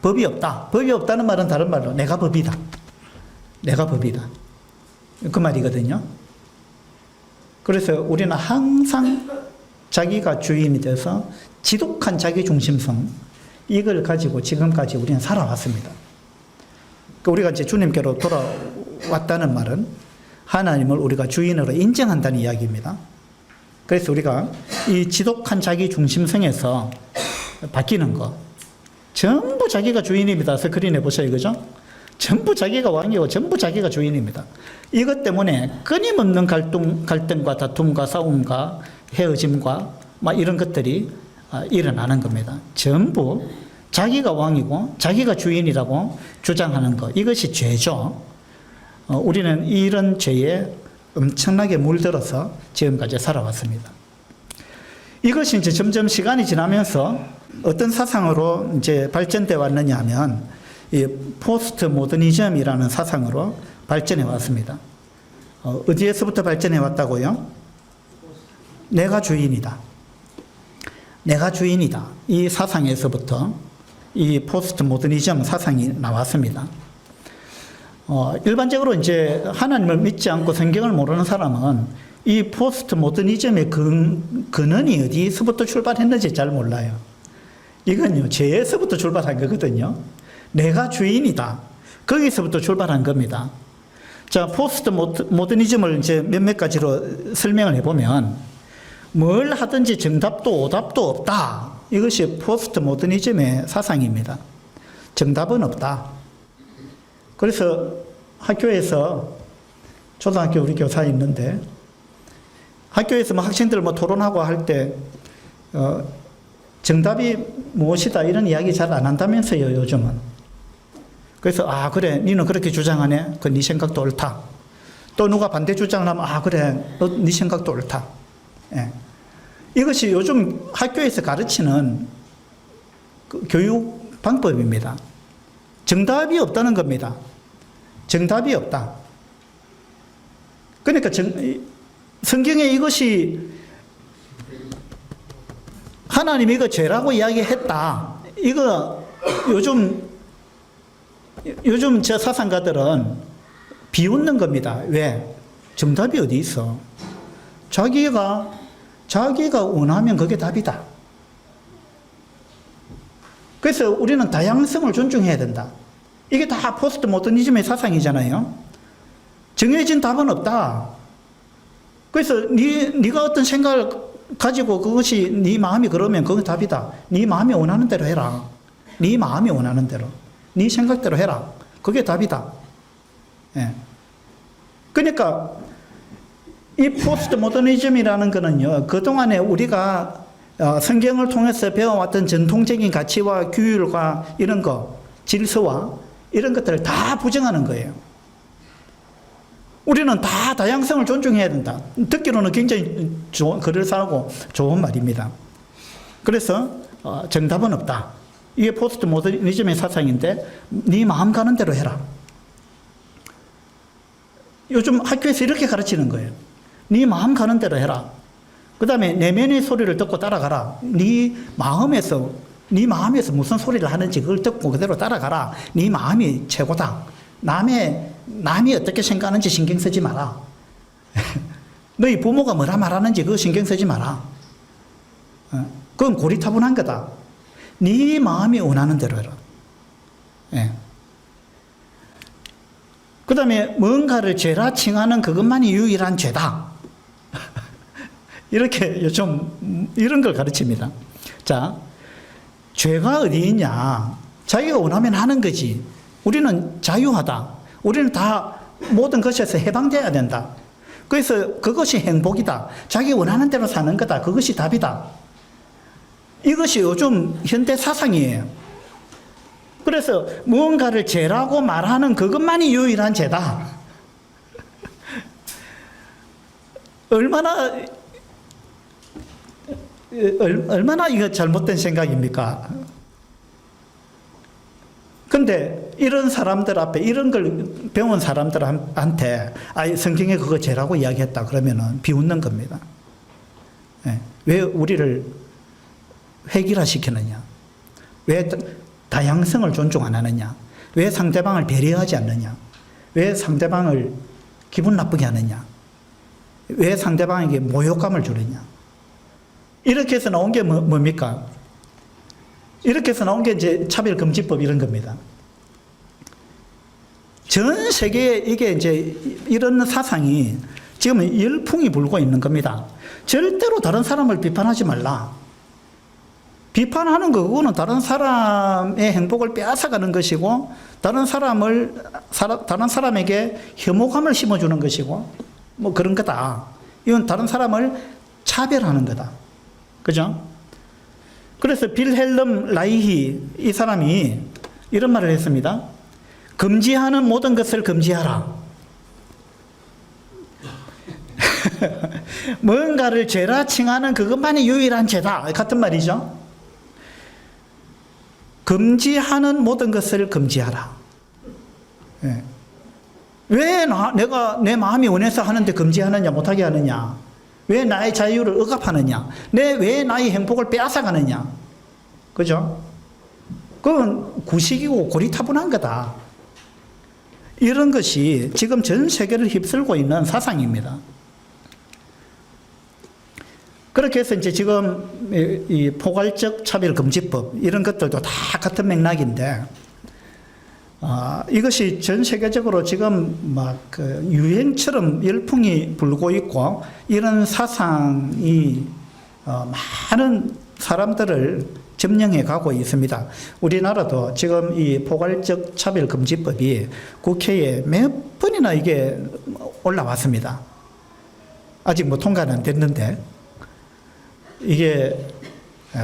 법이 없다. 법이 없다는 말은 다른 말로 내가 법이다. 내가 법이다. 그 말이거든요. 그래서 우리는 항상 자기가 주인이 돼서 지독한 자기 중심성 이걸 가지고 지금까지 우리는 살아왔습니다. 우리가 이제 주님께로 돌아왔다는 말은 하나님을 우리가 주인으로 인정한다는 이야기입니다. 그래서 우리가 이 지독한 자기 중심성에서 바뀌는 거 전부 자기가 주인입니다. 스크린에 보세요. 그죠? 전부 자기가 왕이고 전부 자기가 주인입니다. 이것 때문에 끊임없는 갈등과 다툼과 싸움과 헤어짐과 막 이런 것들이 일어나는 겁니다. 전부 자기가 왕이고 자기가 주인이라고 주장하는 것. 이것이 죄죠. 우리는 이런 죄에 엄청나게 물들어서 지금까지 살아왔습니다. 이것이 이제 점점 시간이 지나면서 어떤 사상으로 이제 발전돼 왔느냐 하면 이 포스트 모더니즘이라는 사상으로 발전해 왔습니다. 어디에서부터 발전해 왔다고요? 내가 주인이다. 내가 주인이다. 이 사상에서부터 이 포스트 모더니즘 사상이 나왔습니다. 일반적으로 이제 하나님을 믿지 않고 성경을 모르는 사람은 이 포스트 모더니즘의 근원이 어디서부터 출발했는지 잘 몰라요. 이건요, 죄에서부터 출발한 거거든요. 내가 주인이다. 거기서부터 출발한 겁니다. 자, 포스트 모더니즘을 이제 몇몇 가지로 설명을 해보면, 뭘 하든지 정답도 오답도 없다. 이것이 포스트 모더니즘의 사상입니다. 정답은 없다. 그래서 학교에서, 초등학교 우리 교사 있는데, 학교에서 뭐 학생들 뭐 토론하고 할 때, 정답이 무엇이다 이런 이야기 잘 안 한다면서요, 요즘은. 그래서, 아, 그래, 니는 그렇게 주장하네? 그 네 생각도 옳다. 또 누가 반대 주장을 하면, 아, 그래, 네 생각도 옳다. 예. 이것이 요즘 학교에서 가르치는 그 교육 방법입니다. 정답이 없다는 겁니다. 정답이 없다. 그러니까 성경에 이것이 하나님이 이거 죄라고 이야기했다. 이거 요즘 저 사상가들은 비웃는 겁니다. 왜? 정답이 어디 있어? 자기가 원하면 그게 답이다. 그래서 우리는 다양성을 존중해야 된다. 이게 다 포스트 모더니즘의 사상이잖아요. 정해진 답은 없다. 그래서 네가 어떤 생각을 가지고 그것이 네 마음이 그러면 그건 답이다. 네 마음이 원하는 대로 해라. 네 마음이 원하는 대로. 네 생각대로 해라. 그게 답이다. 예. 그러니까 이 포스트 모더니즘이라는 거는요, 그동안에 우리가 성경을 통해서 배워왔던 전통적인 가치와 규율과 이런 거, 질서와 이런 것들을 다 부정하는 거예요. 우리는 다 다양성을 존중해야 된다. 듣기로는 굉장히 그럴싸하고 좋은 말입니다. 그래서 정답은 없다. 이게 포스트 모더니즘의 사상인데 네 마음 가는 대로 해라. 요즘 학교에서 이렇게 가르치는 거예요. 네 마음 가는 대로 해라. 그 다음에 내면의 소리를 듣고 따라가라. 네 마음에서 무슨 소리를 하는지 그걸 듣고 그대로 따라가라. 네 마음이 최고다. 남이 어떻게 생각하는지 신경 쓰지 마라. 너희 부모가 뭐라 말하는지 그거 신경 쓰지 마라. 그건 고리타분한 거다. 네 마음이 원하는 대로 해라. 예. 그 다음에 뭔가를 죄라 칭하는 그것만이 유일한 죄다. 이렇게 요즘 이런 걸 가르칩니다. 자, 죄가 어디 있냐? 자기가 원하면 하는 거지. 우리는 자유하다. 우리는 다 모든 것에서 해방돼야 된다. 그래서 그것이 행복이다. 자기 원하는 대로 사는 거다. 그것이 답이다. 이것이 요즘 현대 사상이에요. 그래서 무언가를 죄라고 말하는 그것만이 유일한 죄다. 얼마나 이거 잘못된 생각입니까? 근데 이런 사람들 앞에 이런 걸 배운 사람들한테 성경에 그거 죄라고 이야기했다 그러면은 비웃는 겁니다. 네. 왜 우리를 획일화시키느냐? 왜 다양성을 존중 안 하느냐? 왜 상대방을 배려하지 않느냐? 왜 상대방을 기분 나쁘게 하느냐? 왜 상대방에게 모욕감을 주느냐? 이렇게 해서 나온 게 뭡니까? 이렇게 해서 나온 게 이제 차별금지법 이런 겁니다. 전 세계에 이게 이제 이런 사상이 지금 열풍이 불고 있는 겁니다. 절대로 다른 사람을 비판하지 말라. 비판하는 거 그거는 다른 사람의 행복을 빼앗아가는 것이고 다른 사람에게 혐오감을 심어주는 것이고 뭐 그런 거다. 이건 다른 사람을 차별하는 거다. 그죠? 그래서 빌헬름 라이히 이 사람이 이런 말을 했습니다. 금지하는 모든 것을 금지하라. 뭔가를 죄라 칭하는 그것만이 유일한 죄다. 같은 말이죠. 금지하는 모든 것을 금지하라. 예. 왜 내가 내 마음이 원해서 하는데 금지하느냐, 못하게 하느냐? 왜 나의 자유를 억압하느냐? 왜 나의 행복을 빼앗아가느냐? 그죠? 그건 구식이고 고리타분한 거다. 이런 것이 지금 전 세계를 휩쓸고 있는 사상입니다. 그렇게 해서 이제 지금 이 포괄적 차별금지법 이런 것들도 다 같은 맥락인데, 이것이 전 세계적으로 지금 막 그 유행처럼 열풍이 불고 있고, 이런 사상이 많은 사람들을 점령해 가고 있습니다. 우리나라도 지금 이 포괄적 차별금지법이 국회에 몇 번이나 이게 올라왔습니다. 아직 뭐 통과는 안 됐는데, 이게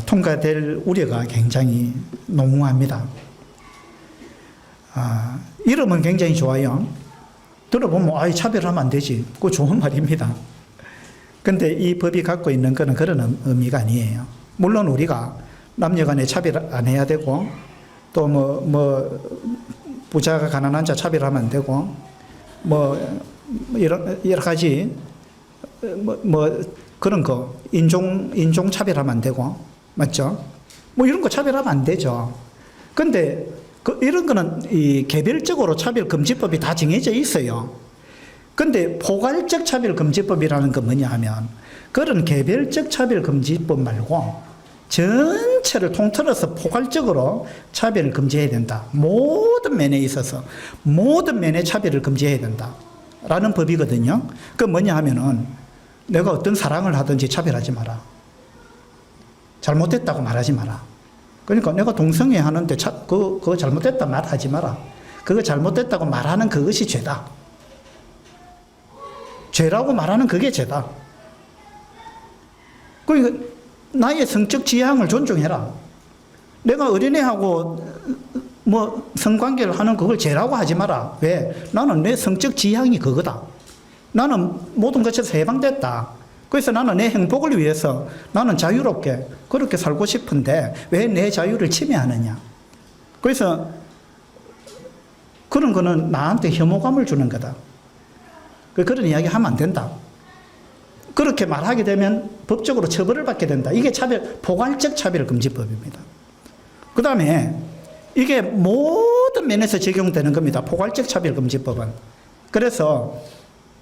통과될 우려가 굉장히 농후합니다. 이름은 굉장히 좋아요. 들어보면 차별하면 안 되지. 그거 좋은 말입니다. 근데 이 법이 갖고 있는 것은 그런 의미가 아니에요. 물론 우리가 남녀 간에 차별 안 해야 되고, 또 부자가 가난한 자 차별하면 안 되고, 여러 가지 그런 거 인종 차별하면 안 되고, 맞죠? 이런 거 차별하면 안 되죠. 근데 이런 거는 이 개별적으로 차별금지법이 다 정해져 있어요. 근데 포괄적 차별금지법이라는 건 뭐냐 하면, 그런 개별적 차별금지법 말고 전체를 통틀어서 포괄적으로 차별을 금지해야 된다. 모든 면에 있어서 모든 면에 차별을 금지해야 된다 라는 법이거든요. 그 뭐냐 하면은, 내가 어떤 사랑을 하든지 차별하지 마라. 잘못됐다고 말하지 마라. 그러니까 내가 동성애 하는데 그거 잘못됐다 말하지 마라. 그거 잘못됐다고 말하는 그것이 죄다. 죄라고 말하는 그게 죄다. 그러니까 나의 성적 지향을 존중해라. 내가 어린애하고 성관계를 하는 그걸 죄라고 하지 마라. 왜? 나는 내 성적 지향이 그거다. 나는 모든 것에서 해방됐다. 그래서 나는 내 행복을 위해서 나는 자유롭게 그렇게 살고 싶은데 왜 내 자유를 침해하느냐. 그래서 그런 거는 나한테 혐오감을 주는 거다. 그런 이야기 하면 안 된다. 그렇게 말하게 되면 법적으로 처벌을 받게 된다. 이게 포괄적 차별금지법입니다. 그 다음에 이게 모든 면에서 적용되는 겁니다. 포괄적 차별금지법은. 그래서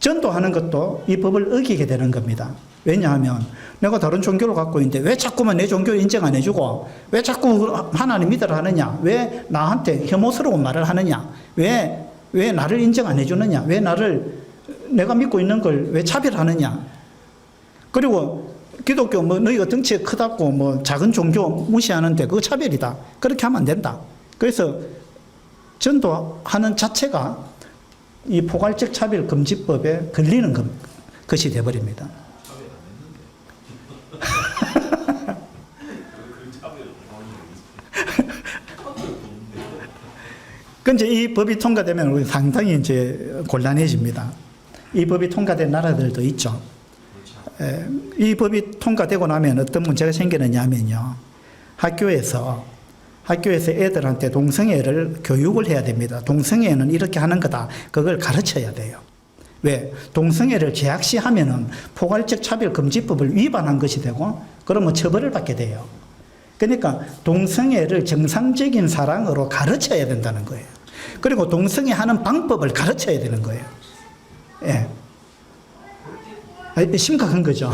전도하는 것도 이 법을 어기게 되는 겁니다. 왜냐하면 내가 다른 종교를 갖고 있는데 왜 자꾸만 내 종교 인정 안 해주고, 왜 자꾸 하나님 믿으라 하느냐, 왜 나한테 혐오스러운 말을 하느냐, 왜 나를 인정 안 해주느냐, 왜 내가 믿고 있는 걸 왜 차별하느냐. 그리고 기독교 너희가 덩치가 크다고 작은 종교 무시하는데 그거 차별이다. 그렇게 하면 안 된다. 그래서 전도하는 자체가 이 포괄적 차별금지법에 걸리는 것이 되어버립니다. 근데 이 법이 통과되면 우리 상당히 이제 곤란해집니다. 이 법이 통과된 나라들도 있죠. 이 법이 통과되고 나면 어떤 문제가 생기느냐 하면요. 학교에서 애들한테 동성애를 교육을 해야 됩니다. 동성애는 이렇게 하는 거다. 그걸 가르쳐야 돼요. 왜? 동성애를 제약시하면은 포괄적 차별금지법을 위반한 것이 되고, 그러면 처벌을 받게 돼요. 그러니까 동성애를 정상적인 사랑으로 가르쳐야 된다는 거예요. 그리고 동성애 하는 방법을 가르쳐야 되는 거예요. 예. 심각한 거죠.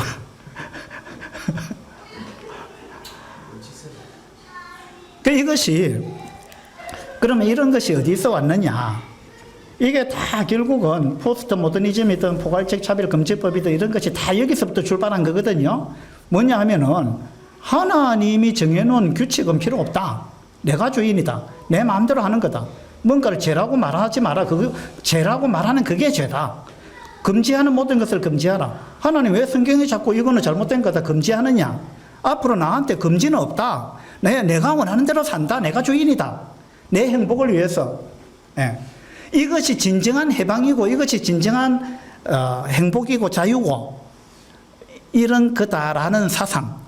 그러면 이런 것이 어디서 왔느냐? 이게 다 결국은 포스트 모더니즘이든 포괄적 차별금지법이든 이런 것이 다 여기서부터 출발한 거거든요. 뭐냐 하면은 하나님이 정해놓은 규칙은 필요 없다. 내가 주인이다. 내 마음대로 하는 거다. 뭔가를 죄라고 말하지 마라. 죄라고 말하는 그게 죄다. 금지하는 모든 것을 금지하라. 하나님 왜 성경에 자꾸 이거는 잘못된 거다 금지하느냐? 앞으로 나한테 금지는 없다. 내가 원하는 대로 산다. 내가 주인이다. 내 행복을 위해서. 예. 이것이 진정한 해방이고 이것이 진정한 행복이고 자유고 이런 거다라는 사상,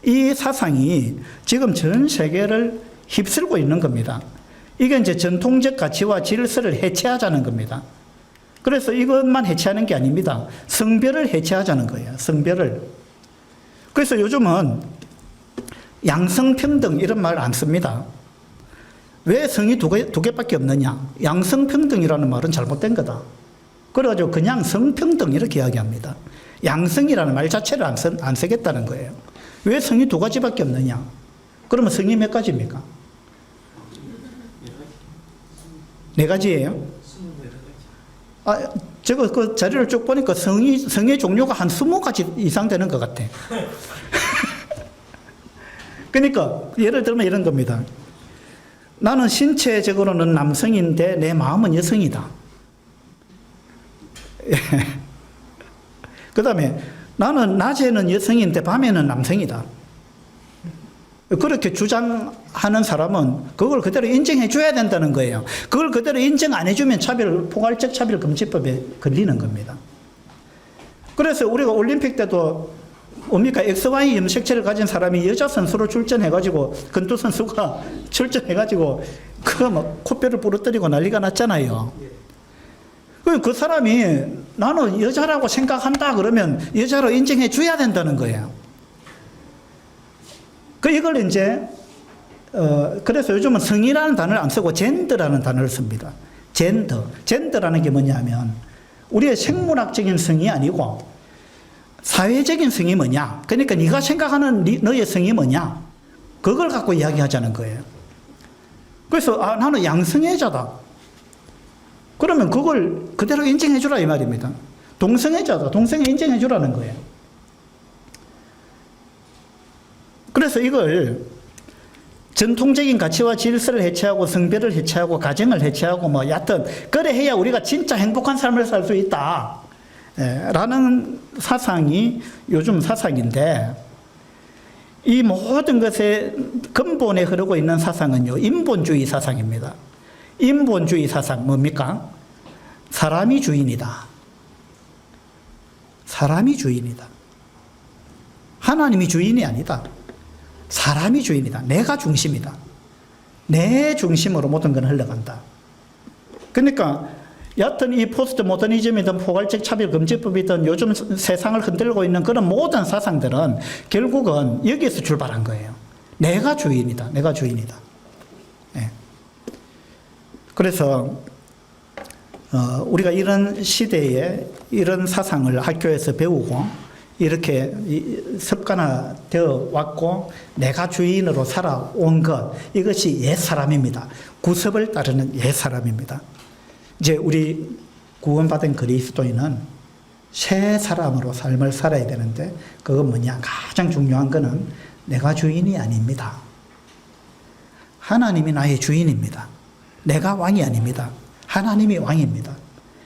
이 사상이 지금 전 세계를 휩쓸고 있는 겁니다. 이게 이제 전통적 가치와 질서를 해체하자는 겁니다. 그래서 이것만 해체하는 게 아닙니다. 성별을 해체하자는 거예요. 성별을. 그래서 요즘은 양성평등 이런 말 안 씁니다. 왜 성이 두 개밖에 없느냐? 양성평등이라는 말은 잘못된 거다. 그래가지고 그냥 성평등 이렇게 이야기합니다. 양성이라는 말 자체를 안 쓰겠다는 거예요. 왜 성이 두 가지밖에 없느냐? 그러면 성이 몇 가지입니까? 네 가지예요? 제가 그 자료를 쭉 보니까 성의 종류가 한 20가지 이상 되는 것 같아. 그러니까 예를 들면 이런 겁니다. 나는 신체적으로는 남성인데 내 마음은 여성이다. 그 다음에 나는 낮에는 여성인데 밤에는 남성이다. 그렇게 주장하는 사람은 그걸 그대로 인정해 줘야 된다는 거예요. 그걸 그대로 인정 안 해주면 포괄적 차별금지법에 걸리는 겁니다. 그래서 우리가 올림픽 때도 뭡니까? XY 염색체를 가진 사람이 여자 선수로 출전해가지고 권투 선수가 출전해가지고 막 코뼈를 부러뜨리고 난리가 났잖아요. 그 사람이 나는 여자라고 생각한다 그러면 여자로 인정해 줘야 된다는 거예요. 이걸 이제 그래서 요즘은 성이라는 단어를 안 쓰고 젠더라는 단어를 씁니다. 젠더라는 게 뭐냐면 우리의 생물학적인 성이 아니고 사회적인 성이 뭐냐? 그러니까 네가 생각하는 너의 성이 뭐냐? 그걸 갖고 이야기하자는 거예요. 그래서 나는 양성애자다. 그러면 그걸 그대로 인정해 주라 이 말입니다. 동성애자다. 동성애 인정해 주라는 거예요. 그래서 이걸 전통적인 가치와 질서를 해체하고 성별을 해체하고 가정을 해체하고 뭐 여하튼 그래 해야 우리가 진짜 행복한 삶을 살 수 있다. 라는 사상이 요즘 사상인데 이 모든 것의 근본에 흐르고 있는 사상은요. 인본주의 사상입니다. 인본주의 사상 뭡니까? 사람이 주인이다. 사람이 주인이다. 하나님이 주인이 아니다. 사람이 주인이다. 내가 중심이다. 내 중심으로 모든 건 흘러간다. 그러니까 여하튼 이 포스트 모더니즘이든 포괄적 차별금지법이든 요즘 세상을 흔들고 있는 그런 모든 사상들은 결국은 여기에서 출발한 거예요. 내가 주인이다. 내가 주인이다. 네. 그래서 우리가 이런 시대에 이런 사상을 학교에서 배우고 이렇게 습관화되어 왔고 내가 주인으로 살아온 것 이것이 옛사람입니다. 구습을 따르는 옛사람입니다. 이제 우리 구원받은 그리스도인은 새 사람으로 삶을 살아야 되는데 그건 뭐냐? 가장 중요한 거는 내가 주인이 아닙니다. 하나님이 나의 주인입니다. 내가 왕이 아닙니다. 하나님이 왕입니다.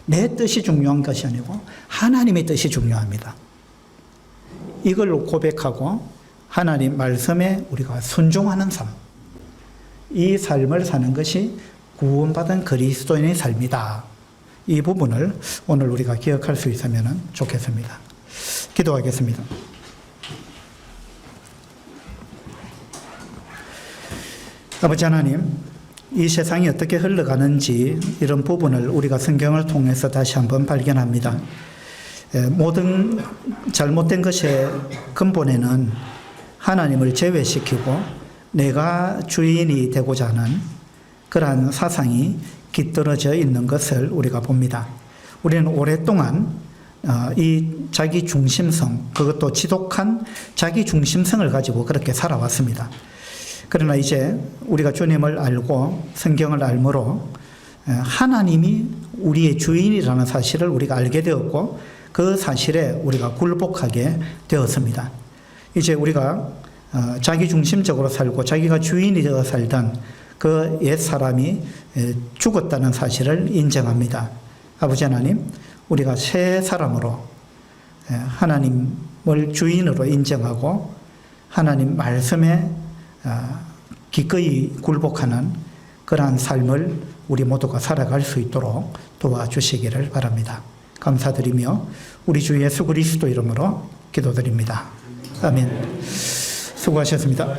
내 뜻이 중요한 것이 아니고 하나님의 뜻이 중요합니다. 이걸로 고백하고 하나님 말씀에 우리가 순종하는 삶, 이 삶을 사는 것이 구원받은 그리스도인의 삶이다. 이 부분을 오늘 우리가 기억할 수 있으면 좋겠습니다. 기도하겠습니다. 아버지 하나님, 이 세상이 어떻게 흘러가는지 이런 부분을 우리가 성경을 통해서 다시 한번 발견합니다. 모든 잘못된 것의 근본에는 하나님을 제외시키고 내가 주인이 되고자 하는 그러한 사상이 깃들어져 있는 것을 우리가 봅니다. 우리는 오랫동안 이 자기 중심성, 그것도 지독한 자기 중심성을 가지고 그렇게 살아왔습니다. 그러나 이제 우리가 주님을 알고 성경을 알므로 하나님이 우리의 주인이라는 사실을 우리가 알게 되었고 그 사실에 우리가 굴복하게 되었습니다. 이제 우리가 자기 중심적으로 살고 자기가 주인이 되어 살던 그 옛사람이 죽었다는 사실을 인정합니다. 아버지 하나님, 우리가 새 사람으로 하나님을 주인으로 인정하고 하나님 말씀에 기꺼이 굴복하는 그러한 삶을 우리 모두가 살아갈 수 있도록 도와주시기를 바랍니다. 감사드리며 우리 주 예수 그리스도 이름으로 기도드립니다. 아멘. 수고하셨습니다.